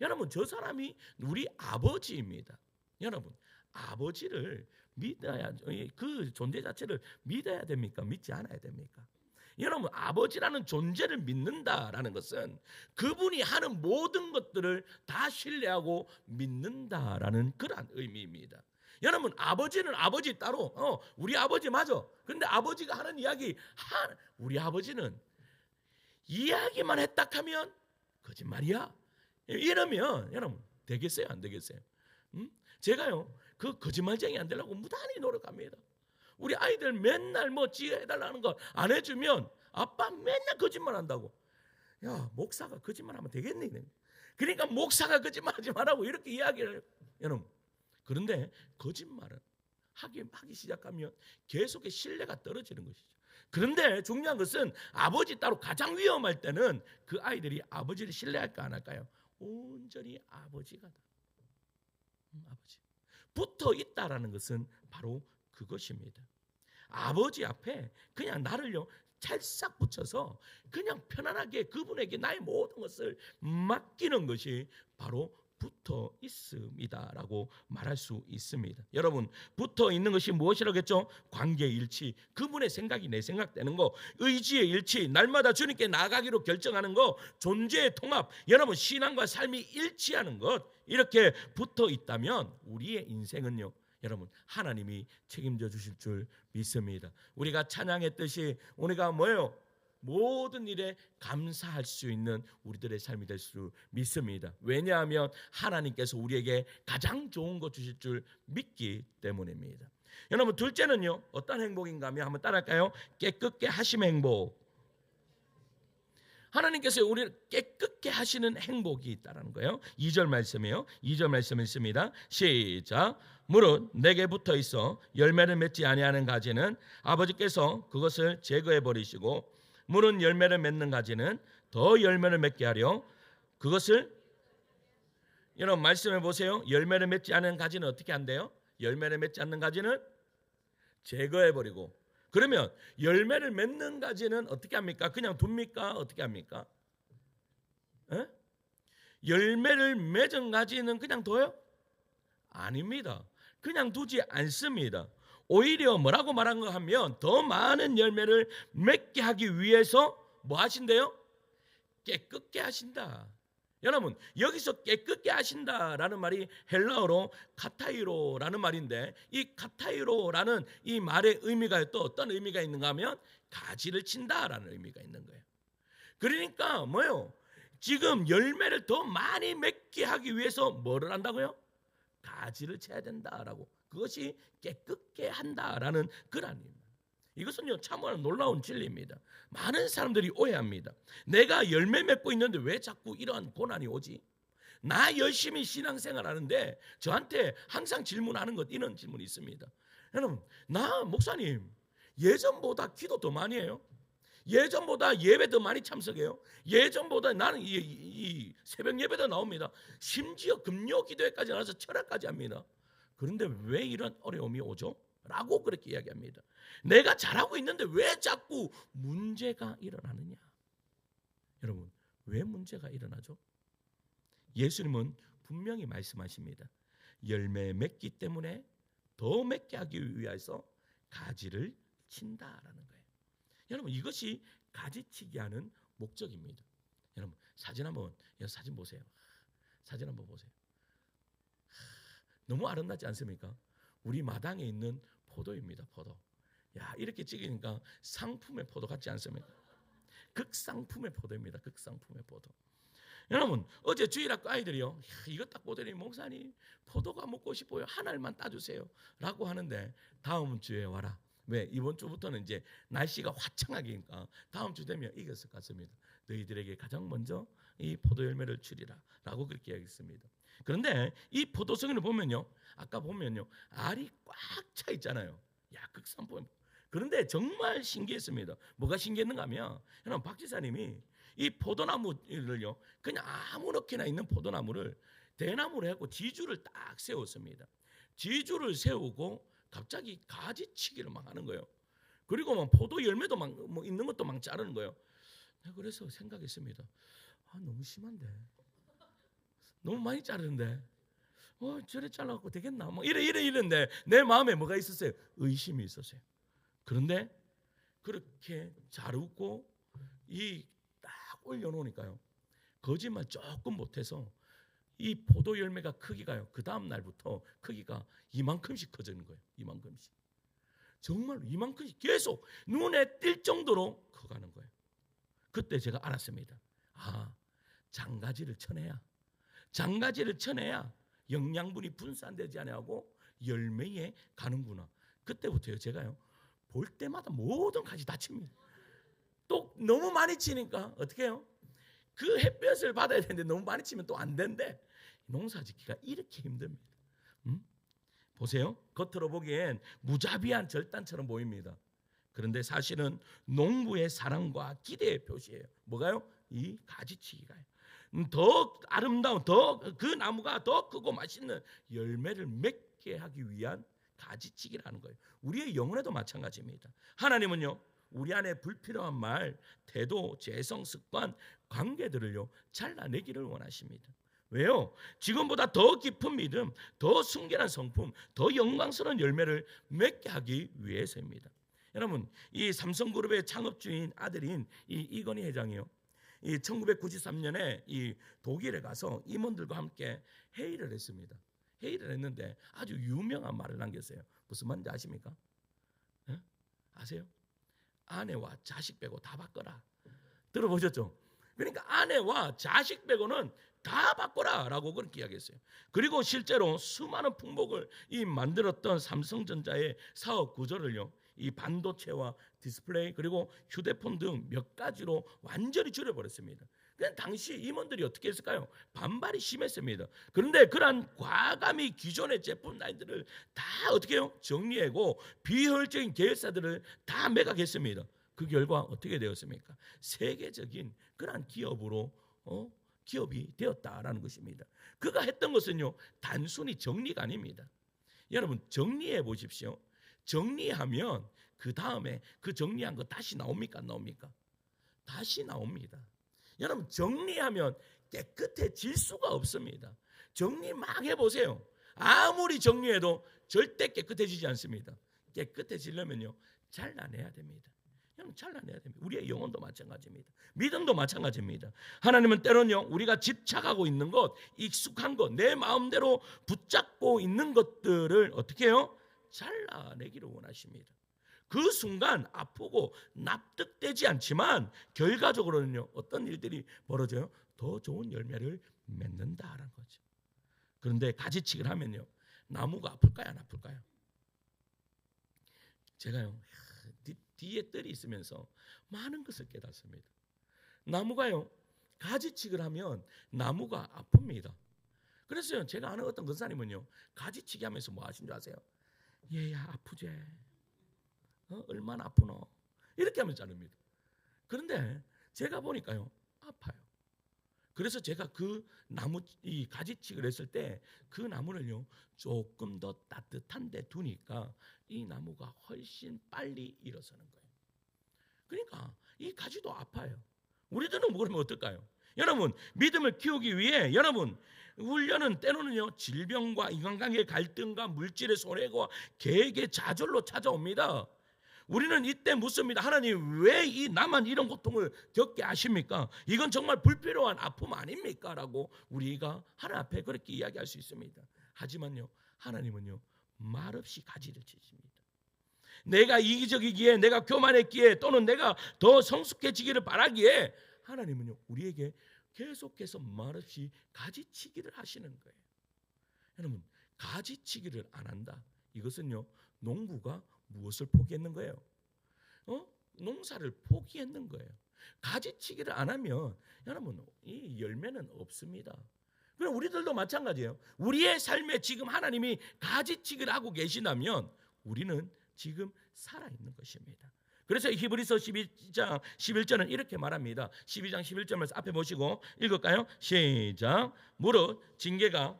여러분, 저 사람이 우리 아버지입니다. 여러분, 아버지를 믿어야, 그 존재 자체를 믿어야 됩니까? 믿지 않아야 됩니까? 여러분, 아버지라는 존재를 믿는다라는 것은 그분이 하는 모든 것들을 다 신뢰하고 믿는다라는 그런 의미입니다. 여러분, 아버지는 아버지 따로, 우리 아버지 맞아. 그런데 아버지가 하는 이야기, 우리 아버지는 이야기만 했다 하면 거짓말이야. 이러면 여러분, 되겠어요? 안 되겠어요? 제가요, 그 거짓말쟁이 안 되려고 무단히 노력합니다. 우리 아이들 맨날 뭐 지혜 해달라는 거 안 해주면 아빠 맨날 거짓말 한다고. 야, 목사가 거짓말하면 되겠니? 그러니까 목사가 거짓말하지 말라고 이렇게 이야기를 해요. 여러분, 그런데 거짓말은 하기 시작하면 계속의 신뢰가 떨어지는 것이죠. 그런데 중요한 것은 아버지 따로 가장 위험할 때는 그 아이들이 아버지를 신뢰할까 안 할까요? 온전히 아버지가 아버지 붙어 있다라는 것은 바로 그것입니다. 아버지 앞에 그냥 나를요 찰싹 붙여서 그냥 편안하게 그분에게 나의 모든 것을 맡기는 것이 바로 붙어 있습니다라고 말할 수 있습니다. 여러분, 붙어 있는 것이 무엇이라고 했죠? 관계의 일치, 그분의 생각이 내 생각되는 거, 의지의 일치, 날마다 주님께 나아가기로 결정하는 거, 존재의 통합, 여러분 신앙과 삶이 일치하는 것, 이렇게 붙어 있다면 우리의 인생은요 여러분 하나님이 책임져 주실 줄 믿습니다. 우리가 찬양했듯이 우리가 뭐예요? 모든 일에 감사할 수 있는 우리들의 삶이 될 수 믿습니다. 왜냐하면 하나님께서 우리에게 가장 좋은 것 주실 줄 믿기 때문입니다. 여러분 둘째는요 어떤 행복인가 하면 한번 따라할까요? 깨끗게 하심의 행복. 하나님께서 우리를 깨끗게 하시는 행복이 있다는 거예요. 2절 말씀이에요. 2절 말씀 있습니다. 시작. 무릇 내게 붙어 있어 열매를 맺지 아니하는 가지는 아버지께서 그것을 제거해 버리시고 무릇 열매를 맺는 가지는 더 열매를 맺게 하려 그것을 여러분 말씀해 보세요. 열매를 맺지 않는 가지는 어떻게 한대요? 열매를 맺지 않는 가지는 제거해 버리고 그러면 열매를 맺는 가지는 어떻게 합니까? 그냥 둡니까? 어떻게 합니까? 에? 열매를 맺은 가지는 그냥 둬요? 아닙니다. 그냥 두지 않습니다. 오히려 뭐라고 말한가 하면 더 많은 열매를 맺게 하기 위해서 뭐 하신대요? 깨끗게 하신다. 여러분 여기서 깨끗게 하신다라는 말이 헬라어로 카타이로라는 말인데 이 카타이로라는 이 말의 의미가 또 어떤 의미가 있는가 하면 가지를 친다라는 의미가 있는 거예요. 그러니까 뭐예요? 지금 열매를 더 많이 맺게 하기 위해서 뭐를 한다고요? 가지를 쳐야 된다라고. 그것이 깨끗게 한다라는 그런 의미. 이것은요 참으로 놀라운 진리입니다. 많은 사람들이 오해합니다. 내가 열매 맺고 있는데 왜 자꾸 이러한 고난이 오지? 나 열심히 신앙생활하는데 저한테 항상 질문하는 것 이런 질문이 있습니다. 여러분 나 목사님 예전보다 기도 더 많이 해요. 예전보다 예배 더 많이 참석해요. 예전보다 나는 이 새벽 예배도 나옵니다. 심지어 금요 기도회까지 나와서 철학까지 합니다. 그런데 왜 이런 어려움이 오죠? 라고 그렇게 이야기합니다. 내가 잘하고 있는데 왜 자꾸 문제가 일어나느냐? 여러분 왜 문제가 일어나죠? 예수님은 분명히 말씀하십니다. 열매 맺기 때문에 더 맺게 하기 위해서 가지를 친다라는 거예요. 여러분 이것이 가지치기 하는 목적입니다. 여러분 사진 한번 사진 보세요. 사진 한번 보세요. 너무 아름답지 않습니까? 우리 마당에 있는 포도입니다. 포도. 야 이렇게 찍으니까 상품의 포도 같지 않습니까? 극상품의 포도입니다. 극상품의 포도. 여러분 어제 주일학교 아이들이요 이거 딱 보더니 목사님 포도가 먹고 싶어요. 한 알만 따주세요 라고 하는데 다음 주에 와라. 왜? 이번 주부터는 이제 날씨가 화창하니까 다음 주 되면 이겼을 것 같습니다. 너희들에게 가장 먼저 이 포도 열매를 주리라 라고 그렇게 이야기했습니다. 그런데 이 포도송이를 보면요 아까 보면요 알이 꽉 차 있잖아요. 야 극상품. 그런데 정말 신기했습니다. 뭐가 신기했는가 하면 여러분 박 지사님이 이 포도나무를요 그냥 아무렇게나 있는 포도나무를 대나무로 해갖고 지주를 딱 세웠습니다. 지주를 세우고 갑자기 가지치기를 막 하는 거예요. 그리고 막 포도 열매도 막 뭐 있는 것도 막 자르는 거예요. 그래서 생각했습니다. 너무 심한데, 너무 많이 자르는데, 저래 잘라갖고 되겠나? 뭐 이런데 내 마음에 뭐가 있었어요? 의심이 있었어요. 그런데 그렇게 자르고 이 딱 올려놓으니까요. 거짓말 조금 못해서 이 포도 열매가 크기가요. 그 다음 날부터 크기가 이만큼씩 커지는 거예요. 이만큼씩. 정말 이만큼씩 계속 눈에 띌 정도로 커가는 거예요. 그때 제가 알았습니다. 장가지를 쳐내야 영양분이 분산되지 않고 열매에 가는구나. 그때부터요 제가요 볼 때마다 모든 가지 다 칩니다. 또 너무 많이 치니까 어떻게 해요? 그 햇볕을 받아야 되는데 너무 많이 치면 또 안 된대. 농사짓기가 이렇게 힘듭니다. 보세요. 겉으로 보기엔 무자비한 절단처럼 보입니다. 그런데 사실은 농부의 사랑과 기대의 표시예요. 뭐가요? 이 가지치기가요. 더 아름다운, 더 그 나무가 더 크고 맛있는 열매를 맺게 하기 위한 가지치기라는 거예요. 우리의 영혼에도 마찬가지입니다. 하나님은요, 우리 안에 불필요한 말, 태도, 재성, 습관, 관계들을요 잘라내기를 원하십니다. 왜요? 지금보다 더 깊은 믿음, 더 순결한 성품, 더 영광스러운 열매를 맺게 하기 위해서입니다. 여러분, 이 삼성그룹의 창업주인 아들인 이 이건희 회장이요, 이 1993년에 이 독일에 가서 임원들과 함께 회의를 했습니다. 회의를 했는데 아주 유명한 말을 남겼어요. 무슨 말인지 아십니까? 네? 아세요? 아내와 자식 빼고 다 바꿔라. 들어보셨죠? 그러니까 아내와 자식 빼고는 다 바꿔라라고 그렇게 이야기했어요. 그리고 실제로 수많은 품목을 이 만들었던 삼성전자의 사업 구조를요, 이 반도체와 디스플레이 그리고 휴대폰 등 몇 가지로 완전히 줄여버렸습니다. 그냥 당시 임원들이 어떻게 했을까요? 반발이 심했습니다. 그런데 그러한 과감히 기존의 제품 라인들을 다 어떻게 해요? 정리하고 비효율적인 계열사들을 다 매각했습니다. 그 결과 어떻게 되었습니까? 세계적인 그러한 기업으로 기업이 되었다라는 것입니다. 그가 했던 것은요, 단순히 정리가 아닙니다. 여러분, 정리해 보십시오. 정리하면 그 다음에 그 정리한 거 다시 나옵니까? 안 나옵니까? 다시 나옵니다. 여러분, 정리하면 깨끗해질 수가 없습니다. 정리 막 해보세요. 아무리 정리해도 절대 깨끗해지지 않습니다. 깨끗해지려면요, 잘라내야 됩니다. 여러분, 잘라내야 됩니다. 우리의 영혼도 마찬가지입니다. 믿음도 마찬가지입니다. 하나님은 때로는요, 우리가 집착하고 있는 것, 익숙한 것, 내 마음대로 붙잡고 있는 것들을 어떻게 해요? 잘라내기를 원하십니다. 그 순간 아프고 납득되지 않지만 결과적으로는요, 어떤 일들이 벌어져요? 더 좋은 열매를 맺는다라는 거죠. 그런데 가지치기를 하면요, 나무가 아플까요? 안 아플까요? 제가요, 뒤에 뜰이 있으면서 많은 것을 깨닫습니다. 나무가요, 가지치기를 하면 나무가 아픕니다. 그래서 제가 아는 어떤 권사님은요, 가지치기 하면서 뭐 하신 줄 아세요? 얘야 아프지? 얼마나 아프노? 이렇게 하면서 자릅니다. 그런데 제가 보니까요, 아파요. 그래서 제가 그 나무 이 가지치기를 했을 때 그 나무를요, 조금 더 따뜻한 데 두니까 이 나무가 훨씬 빨리 일어서는 거예요. 그러니까 이 가지도 아파요. 우리들은 그러면 어떨까요? 여러분, 믿음을 키우기 위해 여러분, 훈련은 때로는요, 질병과 인간관계의 갈등과 물질의 손해와 계획의 좌절로 찾아옵니다. 우리는 이때 묻습니다. 하나님, 왜 이 나만 이런 고통을 겪게 하십니까? 이건 정말 불필요한 아픔 아닙니까? 라고 우리가 하나님 앞에 그렇게 이야기할 수 있습니다. 하지만요, 하나님은요, 말없이 가지를 치십니다. 내가 이기적이기에, 내가 교만했기에, 또는 내가 더 성숙해지기를 바라기에 하나님은요, 우리에게 계속해서 말없이 가지치기를 하시는 거예요. 여러분, 가지치기를 안 한다. 이것은요, 농부가 무엇을 포기했는 거예요? 농사를 포기했는 거예요. 가지치기를 안 하면 여러분, 이 열매는 없습니다. 그럼 우리들도 마찬가지예요. 우리의 삶에 지금 하나님이 가지치기를 하고 계시다면 우리는 지금 살아있는 것입니다. 그래서 히브리서 12장 11절은 이렇게 말합니다. 12장 11절을 앞에 보시고 읽을까요? 시작. 무릇 징계가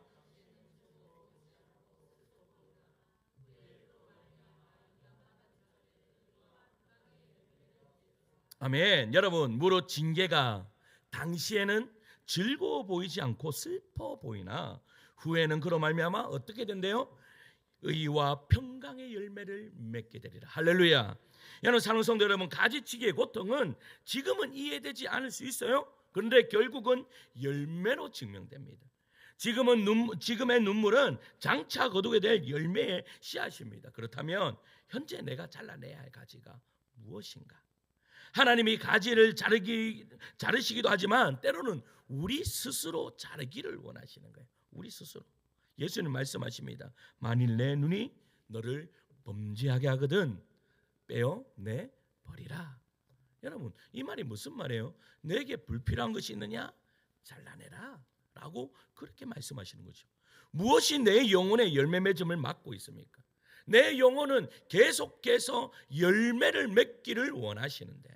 아멘. 여러분, 무릇 징계가 당시에는 즐거워 보이지 않고 슬퍼 보이나 후에는 그로 말미암아 어떻게 된대요? 의와 평강의 열매를 맺게 되리라. 할렐루야. 여러분, 사랑하는 성도 여러분, 가지치기의 고통은 지금은 이해되지 않을 수 있어요. 그런데 결국은 열매로 증명됩니다. 지금의 눈물은 장차 거두게 될 열매의 씨앗입니다. 그렇다면 현재 내가 잘라내야 할 가지가 무엇인가? 하나님이 가지를 자르시기도 하지만 때로는 우리 스스로 자르기를 원하시는 거예요. 우리 스스로. 예수님 말씀하십니다. 만일 내 눈이 너를 범죄하게 하거든 빼어내 버리라. 여러분, 이 말이 무슨 말이에요? 내게 불필요한 것이 있느냐? 잘라내라 라고 그렇게 말씀하시는 거죠. 무엇이 내 영혼의 열매 맺음을 막고 있습니까? 내 영혼은 계속해서 열매를 맺기를 원하시는데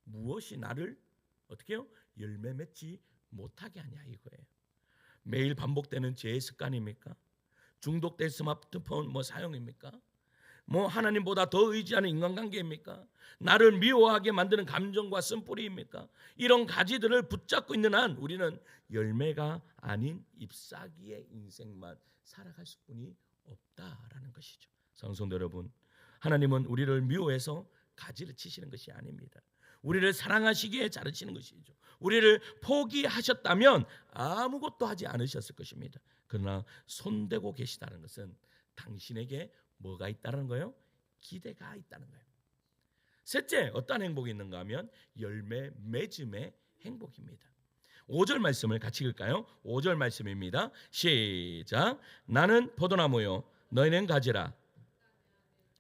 무엇이 나를 어떻게 해요? 열매 맺지 못하게 하냐 이거예요. 매일 반복되는 죄의 습관입니까? 중독된 스마트폰 사용입니까? 하나님보다 더 의지하는 인간관계입니까? 나를 미워하게 만드는 감정과 쓴뿌리입니까? 이런 가지들을 붙잡고 있는 한 우리는 열매가 아닌 잎사귀의 인생만 살아갈 수뿐이 없다라는 것이죠. 성도 여러분, 하나님은 우리를 미워해서 가지를 치시는 것이 아닙니다. 우리를 사랑하시기에 자르시는 것이죠. 우리를 포기하셨다면 아무것도 하지 않으셨을 것입니다. 그러나 손대고 계시다는 것은 당신에게 뭐가 있다는 거예요? 기대가 있다는 거예요. 셋째, 어떤 행복이 있는가 하면 열매 맺음의 행복입니다. 5절 말씀을 같이 읽을까요? 5절 말씀입니다. 시작. 나는 포도나무요 너희는 가지라.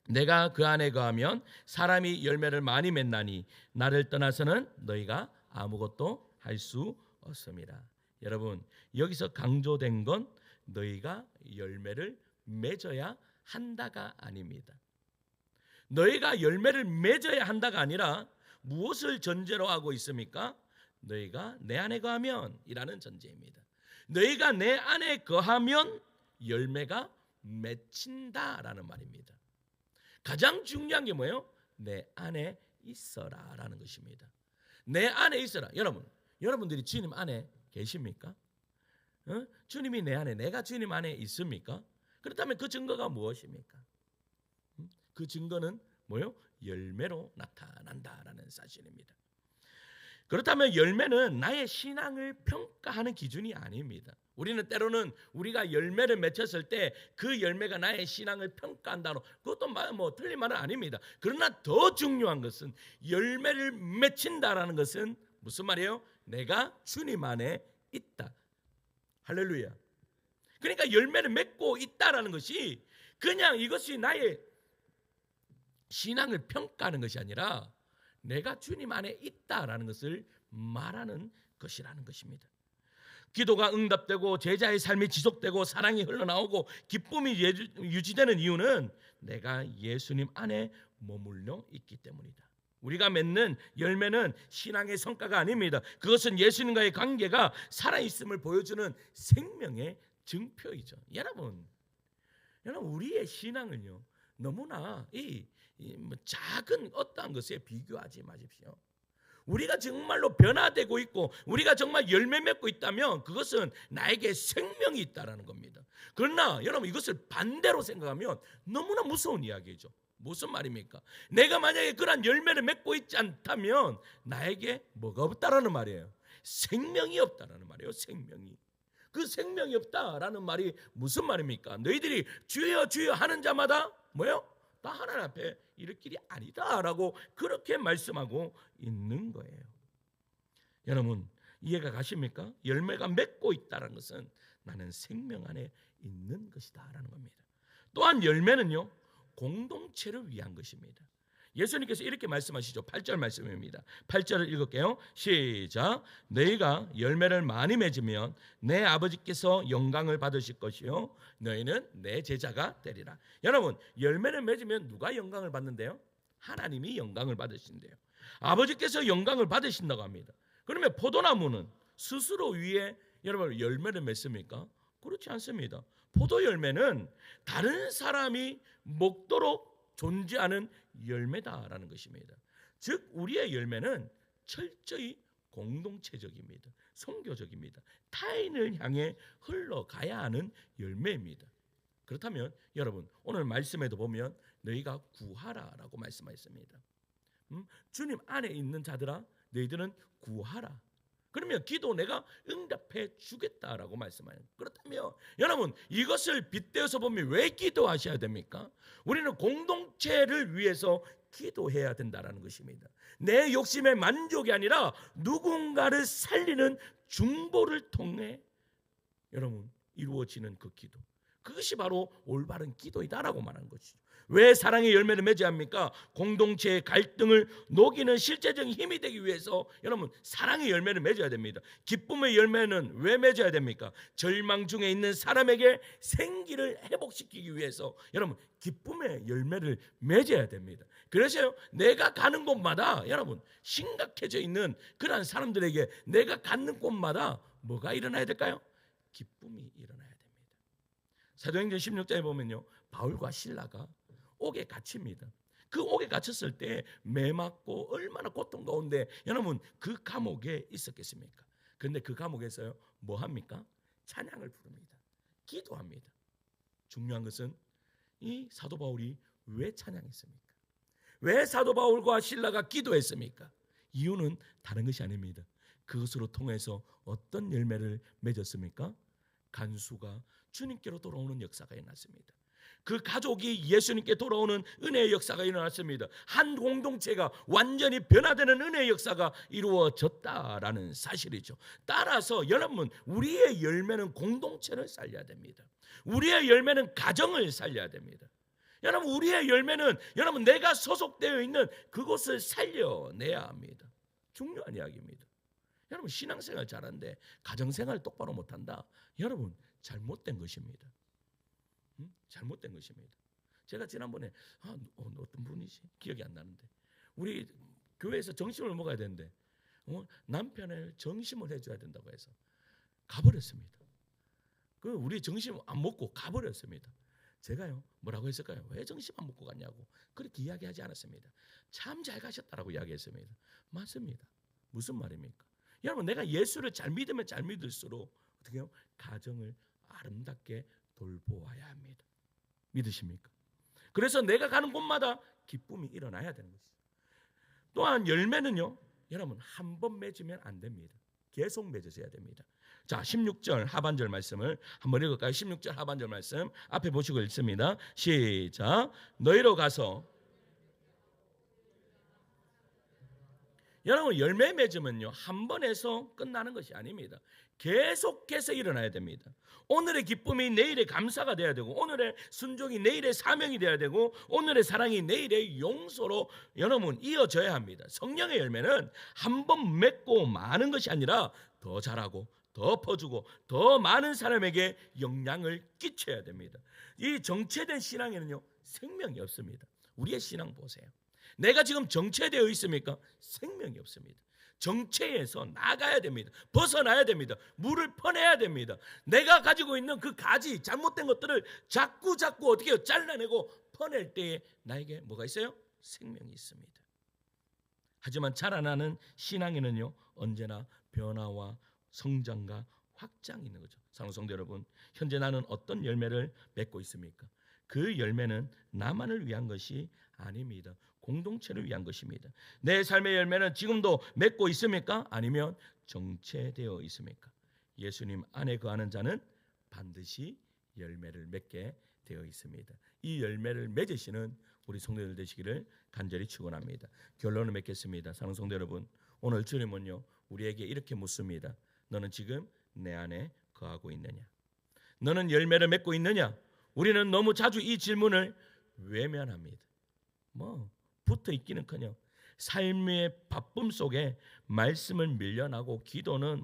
내가 그 안에 거하면 사람이 열매를 많이 맺나니 나를 떠나서는 너희가 아무것도 할 수 없습니다. 여러분, 여기서 강조된 건 너희가 열매를 맺어야 한다가 아닙니다. 너희가 열매를 맺어야 한다가 아니라 무엇을 전제로 하고 있습니까? 너희가 내 안에 거하면 이라는 전제입니다. 너희가 내 안에 거하면 열매가 맺힌다라는 말입니다. 가장 중요한 게 뭐예요? 내 안에 있어라라는 것입니다. 내 안에 있어라. 여러분들이 주님 안에 계십니까? 주님이 내 안에, 내가 주님 안에 있습니까? 그렇다면 그 증거가 무엇입니까? 그 증거는 뭐예요? 열매로 나타난다라는 사실입니다. 그렇다면 열매는 나의 신앙을 평가하는 기준이 아닙니다. 우리는 때로는 우리가 열매를 맺혔을 때 그 열매가 나의 신앙을 평가한다로, 그것도 틀린 말은 아닙니다. 그러나 더 중요한 것은 열매를 맺힌다라는 것은 무슨 말이에요? 내가 주님 안에 있다. 할렐루야. 그러니까 열매를 맺고 있다라는 것이 그냥 이것이 나의 신앙을 평가하는 것이 아니라 내가 주님 안에 있다라는 것을 말하는 것이라는 것입니다. 기도가 응답되고 제자의 삶이 지속되고 사랑이 흘러나오고 기쁨이 유지되는 이유는 내가 예수님 안에 머물러 있기 때문이다. 우리가 맺는 열매는 신앙의 성과가 아닙니다. 그것은 예수님과의 관계가 살아있음을 보여주는 생명의 증표이죠. 여러분 우리의 신앙은요 너무나 작은 어떠한 것에 비교하지 마십시오. 우리가 정말로 변화되고 있고 우리가 정말 열매 맺고 있다면 그것은 나에게 생명이 있다라는 겁니다. 그러나 여러분 이것을 반대로 생각하면 너무나 무서운 이야기죠. 무슨 말입니까? 내가 만약에 그런 열매를 맺고 있지 않다면 나에게 뭐가 없다라는 말이에요? 생명이 없다라는 말이에요. 생명이. 그 생명이 없다라는 말이 무슨 말입니까? 너희들이 주여 주여 하는 자마다 뭐예요? 다 하나님 앞에 이를 길이 아니다라고 그렇게 말씀하고 있는 거예요. 여러분 이해가 가십니까? 열매가 맺고 있다는 것은 나는 생명 안에 있는 것이다라는 겁니다. 또한 열매는요 공동체를 위한 것입니다. 예수님께서 이렇게 말씀하시죠. 8절 말씀입니다. 8절을 읽을게요. 시작. 너희가 열매를 많이 맺으면 내 아버지께서 영광을 받으실 것이요 너희는 내 제자가 되리라. 여러분 열매를 맺으면 누가 영광을 받는데요? 하나님이 영광을 받으신대요. 아버지께서 영광을 받으신다고 합니다. 그러면 포도나무는 스스로 위에 여러분 열매를 맺습니까? 그렇지 않습니다. 포도 열매는 다른 사람이 먹도록 존재하는 열매다라는 것입니다. 즉 우리의 열매는 철저히 공동체적입니다. 선교적입니다. 타인을 향해 흘러가야 하는 열매입니다. 그렇다면 여러분 오늘 말씀에도 보면 너희가 구하라라고 말씀하셨습니다. 주님 안에 있는 자들아 너희들은 구하라. 그러면 기도 내가 응답해 주겠다라고 말씀해요. 그렇다면 여러분 이것을 빗대어서 보면 왜 기도하셔야 됩니까? 우리는 공동체를 위해서 기도해야 된다라는 것입니다. 내 욕심의 만족이 아니라 누군가를 살리는 중보를 통해 여러분 이루어지는 그 기도. 그것이 바로 올바른 기도이다라고 말하는 것이죠. 왜 사랑의 열매를 맺어야 합니까? 공동체의 갈등을 녹이는 실제적인 힘이 되기 위해서 여러분 사랑의 열매를 맺어야 됩니다. 기쁨의 열매는 왜 맺어야 됩니까? 절망 중에 있는 사람에게 생기를 회복시키기 위해서 여러분 기쁨의 열매를 맺어야 됩니다. 그래서 내가 가는 곳마다 여러분 심각해져 있는 그러한 사람들에게 내가 갖는 곳마다 뭐가 일어나야 될까요? 기쁨이 일어나야 됩니다. 사도행전 16장에 보면요, 바울과 실라가 옥에 갇힙니다. 그 옥에 갇혔을 때 매맞고 얼마나 고통 가운데 여러분 그 감옥에 있었겠습니까? 그런데 그 감옥에서요 뭐 합니까? 찬양을 부릅니다. 기도합니다. 중요한 것은 이 사도 바울이 왜 찬양했습니까? 왜 사도 바울과 실라가 기도했습니까? 이유는 다른 것이 아닙니다. 그것으로 통해서 어떤 열매를 맺었습니까? 간수가 주님께로 돌아오는 역사가 일어났습니다. 그 가족이 예수님께 돌아오는 은혜의 역사가 일어났습니다. 한 공동체가 완전히 변화되는 은혜의 역사가 이루어졌다라는 사실이죠. 따라서 여러분 우리의 열매는 공동체를 살려야 됩니다. 우리의 열매는 가정을 살려야 됩니다. 여러분 우리의 열매는 여러분 내가 소속되어 있는 그곳을 살려내야 합니다. 중요한 이야기입니다. 여러분 신앙생활 잘하는데 가정생활 똑바로 못한다. 여러분 잘못된 것입니다. 잘못된 것입니다. 제가 지난번에 어떤 분이지 기억이 안 나는데 우리 교회에서 점심을 먹어야 되는데 남편을 점심을 해줘야 된다고 해서 가버렸습니다. 그 우리 점심 안 먹고 가버렸습니다. 제가요 뭐라고 했을까요? 왜 점심 안 먹고 갔냐고 그렇게 이야기하지 않았습니다. 참 잘 가셨다라고 이야기했습니다. 맞습니다. 무슨 말입니까? 여러분 내가 예수를 잘 믿으면 잘 믿을수록 어떻게 해요? 가정을 아름답게 돌보아야 합니다. 믿으십니까? 그래서 내가 가는 곳마다 기쁨이 일어나야 되는 것이죠. 또한 열매는요 여러분 한 번 맺으면 안 됩니다. 계속 맺으셔야 됩니다. 자 16절 하반절 말씀을 한번 읽을까요? 16절 하반절 말씀 앞에 보시고 읽습니다. 시작. 너희로 가서 여러분 열매 맺으면요 한 번 해서 끝나는 것이 아닙니다. 계속해서 일어나야 됩니다. 오늘의 기쁨이 내일의 감사가 돼야 되고 오늘의 순종이 내일의 사명이 돼야 되고 오늘의 사랑이 내일의 용서로 여러분 이어져야 합니다. 성령의 열매는 한 번 맺고 마는 것이 아니라 더 자라고 더 퍼주고 더 많은 사람에게 영향을 끼쳐야 됩니다. 이 정체된 신앙에는요 생명이 없습니다. 우리의 신앙 보세요. 내가 지금 정체되어 있습니까? 생명이 없습니다. 정체에서 나가야 됩니다. 벗어나야 됩니다. 물을 퍼내야 됩니다. 내가 가지고 있는 그 가지 잘못된 것들을 자꾸 어떻게 해요? 잘라내고 퍼낼 때에 나에게 뭐가 있어요? 생명이 있습니다. 하지만 자라나는 신앙에는요 언제나 변화와 성장과 확장이 있는 거죠. 사랑하는 성도 여러분, 현재 나는 어떤 열매를 맺고 있습니까? 그 열매는 나만을 위한 것이 아닙니다. 공동체를 위한 것입니다. 내 삶의 열매는 지금도 맺고 있습니까? 아니면 정체되어 있습니까? 예수님 안에 거하는 자는 반드시 열매를 맺게 되어 있습니다. 이 열매를 맺으시는 우리 성도들 되시기를 간절히 축원합니다. 결론을 맺겠습니다. 사랑하는 성도 여러분, 오늘 주님은요 우리에게 이렇게 묻습니다. 너는 지금 내 안에 거하고 있느냐? 너는 열매를 맺고 있느냐? 우리는 너무 자주 이 질문을 외면합니다. 붙어 있기는커녕 삶의 바쁨 속에 말씀을 밀려나고 기도는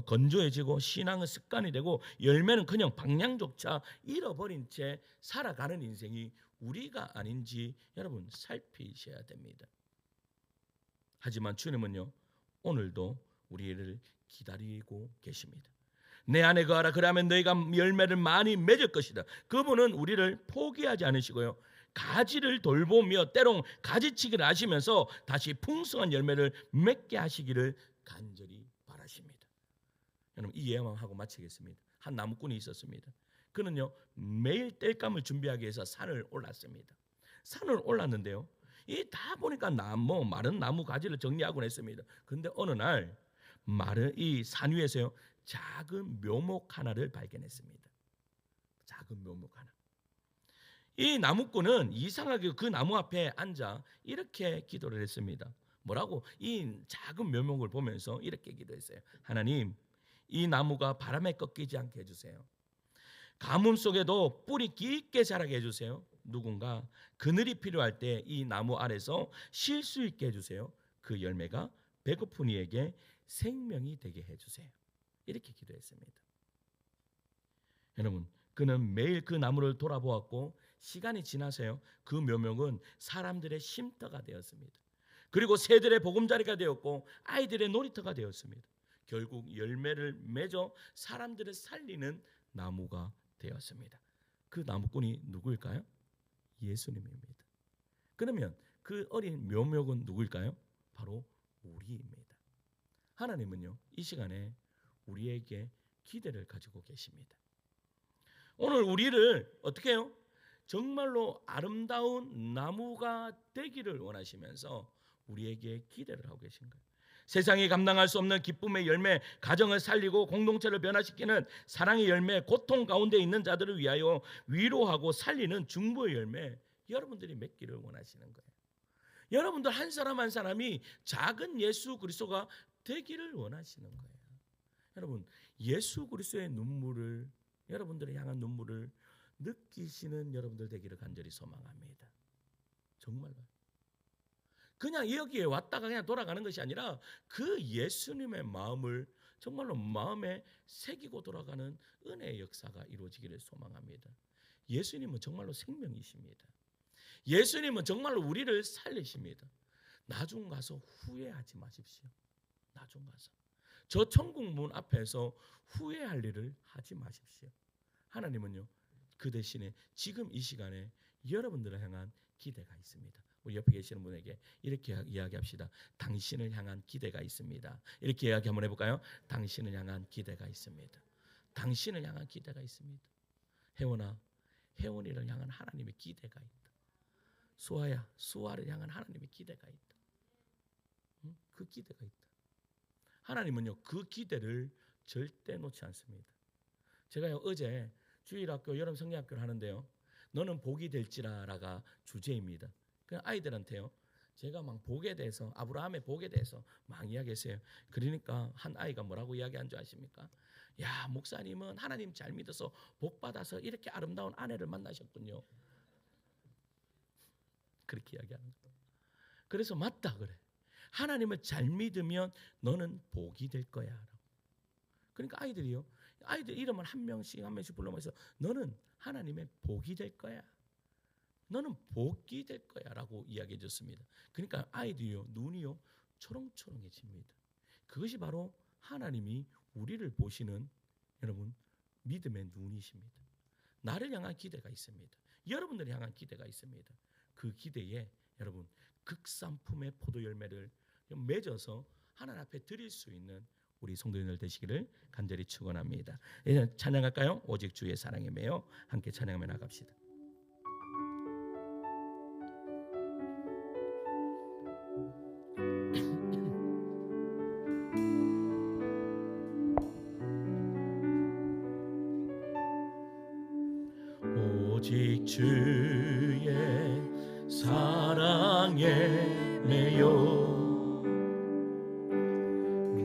건조해지고 신앙은 습관이 되고 열매는커녕 방향조차 잃어버린 채 살아가는 인생이 우리가 아닌지 여러분 살피셔야 됩니다. 하지만 주님은요 오늘도 우리를 기다리고 계십니다. 내 안에 거하라 그러면 너희가 열매를 많이 맺을 것이다. 그분은 우리를 포기하지 않으시고요 가지를 돌보며 때론 가지치기를 하시면서 다시 풍성한 열매를 맺게 하시기를 간절히 바라십니다. 여러분 이 예언하고 마치겠습니다. 한 나무꾼이 있었습니다. 그는요 매일 땔감을 준비하기 위해서 산을 올랐습니다. 산을 올랐는데요 이 다 보니까 마른 나무 가지를 정리하곤 했습니다. 그런데 어느 날 이 산 위에서요 작은 묘목 하나를 발견했습니다. 작은 묘목 하나. 이 나무꾼은 이상하게 그 나무 앞에 앉아 이렇게 기도를 했습니다. 뭐라고? 이 작은 묘목을 보면서 이렇게 기도했어요. 하나님, 이 나무가 바람에 꺾이지 않게 해주세요. 가뭄 속에도 뿌리 깊게 자라게 해주세요. 누군가 그늘이 필요할 때 이 나무 아래서 쉴 수 있게 해주세요. 그 열매가 배고픈 이에게 생명이 되게 해주세요. 이렇게 기도했습니다. 여러분, 그는 매일 그 나무를 돌아보았고 시간이 지나서요, 그 묘목은 사람들의 쉼터가 되었습니다. 그리고 새들의 보금자리가 되었고 아이들의 놀이터가 되었습니다. 결국 열매를 맺어 사람들을 살리는 나무가 되었습니다. 그 나무꾼이 누구일까요? 예수님입니다. 그러면 그 어린 묘목은 누구일까요? 바로 우리입니다. 하나님은요, 이 시간에 우리에게 기대를 가지고 계십니다. 오늘 우리를 어떻게 해요? 정말로 아름다운 나무가 되기를 원하시면서 우리에게 기대를 하고 계신 거예요. 세상이 감당할 수 없는 기쁨의 열매, 가정을 살리고 공동체를 변화시키는 사랑의 열매, 고통 가운데 있는 자들을 위하여 위로하고 살리는 중보의 열매, 여러분들이 맺기를 원하시는 거예요. 여러분들 한 사람 한 사람이 작은 예수 그리스도가 되기를 원하시는 거예요. 여러분, 예수 그리스도의 눈물을, 여러분들을 향한 눈물을 느끼시는 여러분들 되기를 간절히 소망합니다. 정말로. 그냥 여기에 왔다가 그냥 돌아가는 것이 아니라 그 예수님의 마음을 정말로 마음에 새기고 돌아가는 은혜의 역사가 이루어지기를 소망합니다. 예수님은 정말로 생명이십니다. 예수님은 정말로 우리를 살리십니다. 나중 가서 후회하지 마십시오. 나중 가서 저 천국 문 앞에서 후회할 일을 하지 마십시오. 하나님은요, 그 대신에 지금 이 시간에 여러분들을 향한 기대가 있습니다. 우리 옆에 계시는 분에게 이렇게 이야기합시다. 당신을 향한 기대가 있습니다. 이렇게 이야기 한번 해볼까요? 당신을 향한 기대가 있습니다. 당신을 향한 기대가 있습니다. 혜원아, 혜원이를 향한 하나님의 기대가 있다. 수아야, 수아를 향한 하나님의 기대가 있다. 그 기대가 있다. 하나님은요, 그 기대를 절대 놓지 않습니다. 제가요, 어제 주일학교 여름 성경학교를 하는데요, 너는 복이 될지라가 주제입니다. 그 아이들한테요, 제가 막 복에 대해서, 아브라함의 복에 대해서 막 이야기했어요. 그러니까 한 아이가 뭐라고 이야기한 줄 아십니까? 야, 목사님은 하나님 잘 믿어서 복 받아서 이렇게 아름다운 아내를 만나셨군요. 그렇게 이야기하는 거예요. 그래서 맞다 그래. 하나님을 잘 믿으면 너는 복이 될 거야. 그러니까 아이들이요, 아이들 이름을 한 명씩 불러면서 너는 하나님의 복이 될 거야. 너는 복이 될 거야 라고 이야기해 줬습니다. 그러니까 아이들이요, 눈이요 초롱초롱해집니다. 그것이 바로 하나님이 우리를 보시는, 여러분, 믿음의 눈이십니다. 나를 향한 기대가 있습니다. 여러분들을 향한 기대가 있습니다. 그 기대에 여러분 극산품의 포도 열매를 맺어서 하나님 앞에 드릴 수 있는 우리 성도님들 되시기를 간절히 축원합니다. 이제 찬양할까요? 오직 주의 사랑에 매여 함께 찬양하며 나갑시다. 오직 주의 사랑에 매여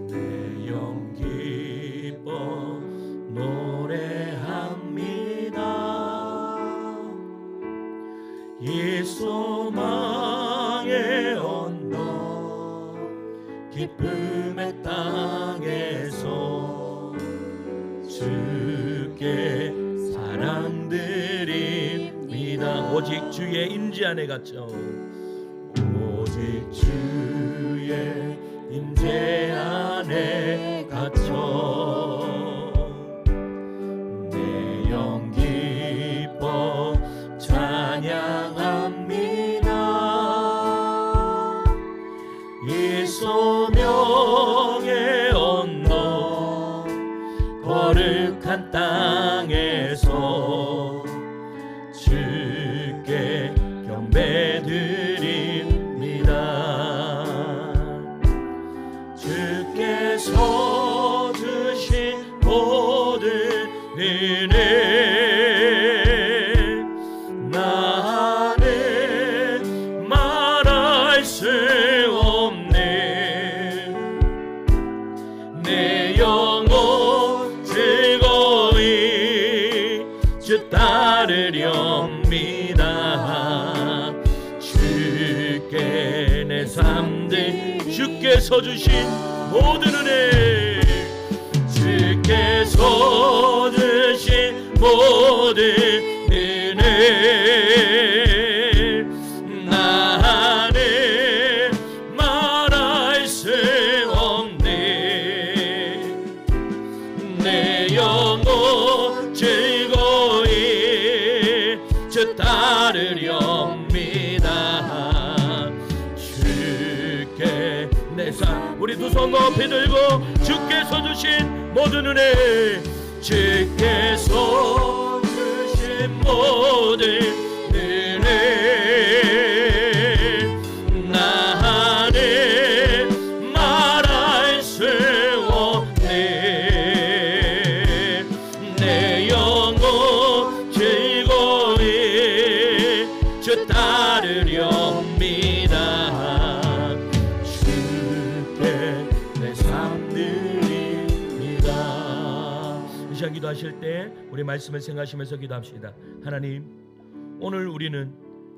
내 영 기뻐 노래합니다. 이 소망의 언덕 기쁨의 땅에서 주께 사랑드립니다. 오직 주의 임재 안에 갇혀, 오직 주의 임재 안에 갇혀 내 영 기뻐 찬양합니다. 이 소명의 언덕 거룩한 땅에서 주께 경배드립니다. 주께서 주신 모든 은혜 나는 말할 수 없네. 내 영혼 즐거이 주께서 주신 모든 은혜, 주께서 주신 모든 은혜, 나는 말할 수 없네. 내 영혼 즐거이 주 따르렵니다. 주께 내 삶, 우리 두 손 높이 들고 주께서 주신 모든 은혜, 주께서 주신 모든 은혜, 나는 말할 수 없네. 내 영혼 즐거이 주 따르렵니다. 주께 내 삶 드립니다. 이 시간 기도하실 때 우리 말씀을 생각하시면서 기도합시다. 하나님, 오늘 우리는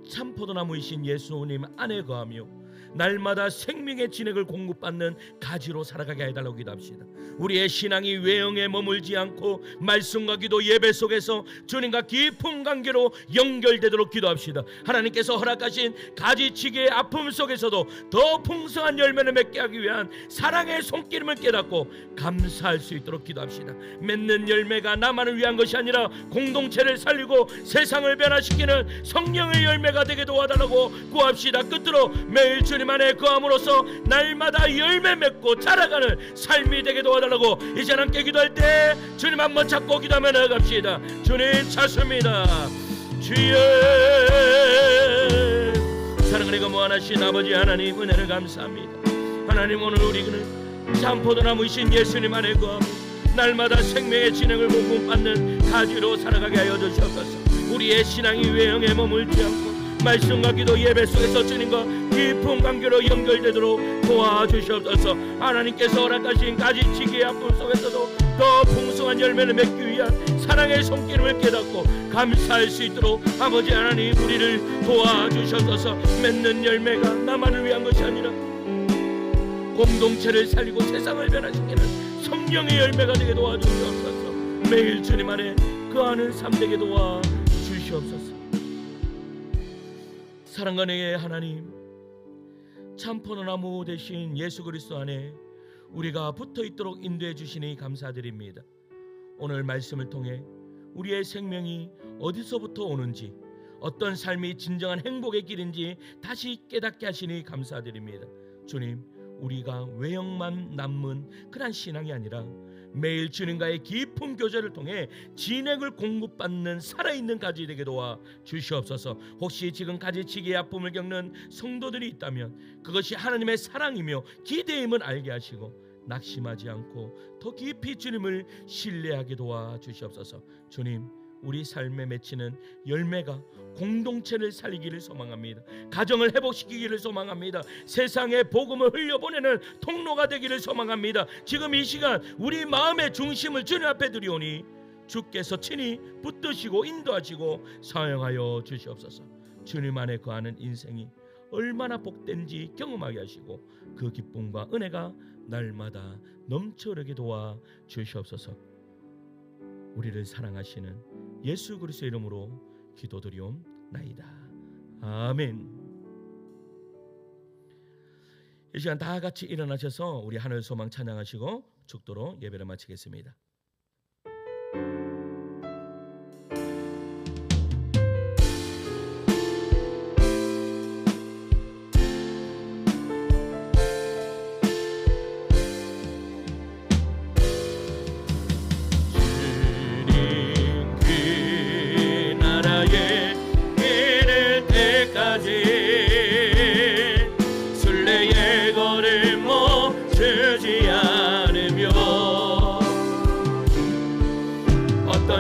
참 포도나무이신 예수님 안에 거하며 날마다 생명의 진액을 공급받는 가지로 살아가게 해달라고 기도합시다. 우리의 신앙이 외형에 머물지 않고 말씀과 기도 예배 속에서 주님과 깊은 관계로 연결되도록 기도합시다. 하나님께서 허락하신 가지치기의 아픔 속에서도 더 풍성한 열매를 맺게 하기 위한 사랑의 손길임을 깨닫고 감사할 수 있도록 기도합시다. 맺는 열매가 나만을 위한 것이 아니라 공동체를 살리고 세상을 변화시키는 성령의 열매가 되게 도와달라고 구합시다. 끝으로 매일 주님 안에 거함으로써 날마다 열매 맺고 자라가는 삶이 되게 도와달라고 이제 함께 기도할 때 주님 한번 잡고 기도하며 나아갑시다. 주님 찾습니다. 주여, 사랑하고 무한하신 아버지 하나님, 은혜를 감사합니다. 하나님, 오늘 우리는 참 포도나무이신 예수님 안에 거하고 날마다 생명의 진행을 공급받는 가지로 살아가게 하여 주시옵소서. 우리의 신앙이 외형에 머물지 않고 말씀과 기도 예배 속에서 주님과 깊은 관계로 연결되도록 도와주시옵소서. 하나님께서 허락하신 가지치기의 아픔 속에서도 더 풍성한 열매를 맺기 위한 사랑의 손길을 깨닫고 감사할 수 있도록 아버지 하나님 우리를 도와주셔서 맺는 열매가 나만을 위한 것이 아니라 공동체를 살리고 세상을 변화시키는 성령의 열매가 되게 도와주시옵소서. 매일 주님 안에 거하는 삶 되게 도와주시옵소서. 사랑과 은혜의 하나님, 참 포도나무 되신 예수 그리스도 안에 우리가 붙어있도록 인도해 주시니 감사드립니다. 오늘 말씀을 통해 우리의 생명이 어디서부터 오는지, 어떤 삶이 진정한 행복의 길인지 다시 깨닫게 하시니 감사드립니다. 주님, 우리가 외형만 남은 그런 신앙이 아니라 매일 주님과의 깊은 교제를 통해 진액을 공급받는 살아있는 가지 되게 도와 주시옵소서. 혹시 지금 가지치기의 아픔을 겪는 성도들이 있다면 그것이 하나님의 사랑이며 기대임을 알게 하시고 낙심하지 않고 더 깊이 주님을 신뢰하게 도와 주시옵소서. 주님, 우리 삶에 맺히는 열매가 공동체를 살리기를 소망합니다. 가정을 회복시키기를 소망합니다. 세상에 복음을 흘려보내는 통로가 되기를 소망합니다. 지금 이 시간 우리 마음의 중심을 주님 앞에 드리오니 주께서 친히 붙드시고 인도하시고 사용하여 주시옵소서. 주님 안에 거하는 인생이 얼마나 복된지 경험하게 하시고 그 기쁨과 은혜가 날마다 넘쳐흐르게 도와 주시옵소서. 우리를 사랑하시는 예수 그리스도의 이름으로 기도드리옵나이다. 아멘. 이 시간 다 같이 일어나셔서 우리 하늘 소망 찬양하시고 축도로 예배를 마치겠습니다.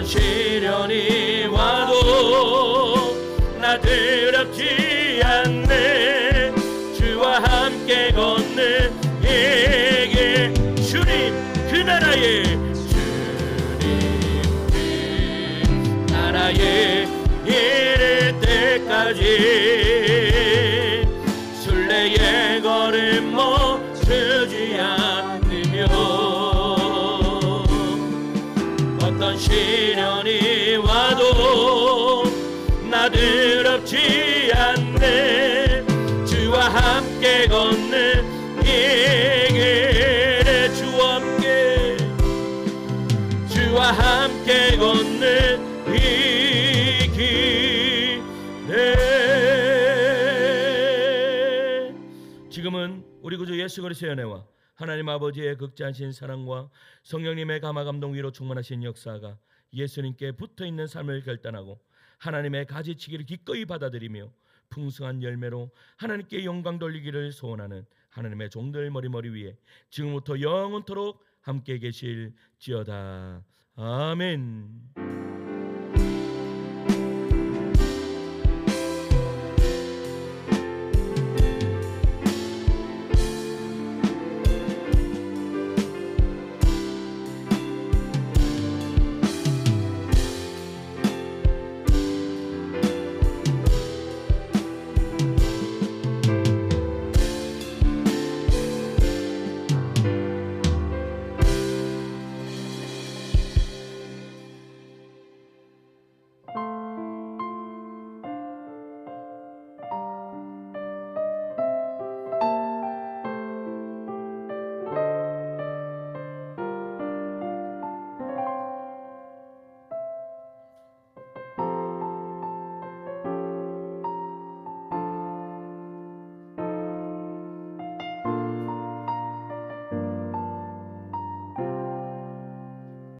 시련이 와도 나 두렵지 않네. 주와 함께 걷는 이게 주님 그 나라에 주님 그 나라에 이를 때까지 순례의 걸음 멈추 지금은 우리 구주 예수 그리스도의 은혜와 하나님 아버지의 극진하신 사랑과 성령님의 감화 감동 위로 충만하신 역사가 예수님께 붙어있는 삶을 결단하고 하나님의 가지치기를 기꺼이 받아들이며 풍성한 열매로 하나님께 영광 돌리기를 소원하는 하나님의 종들 머리 위에 지금부터 영원토록 함께 계실지어다. 아멘.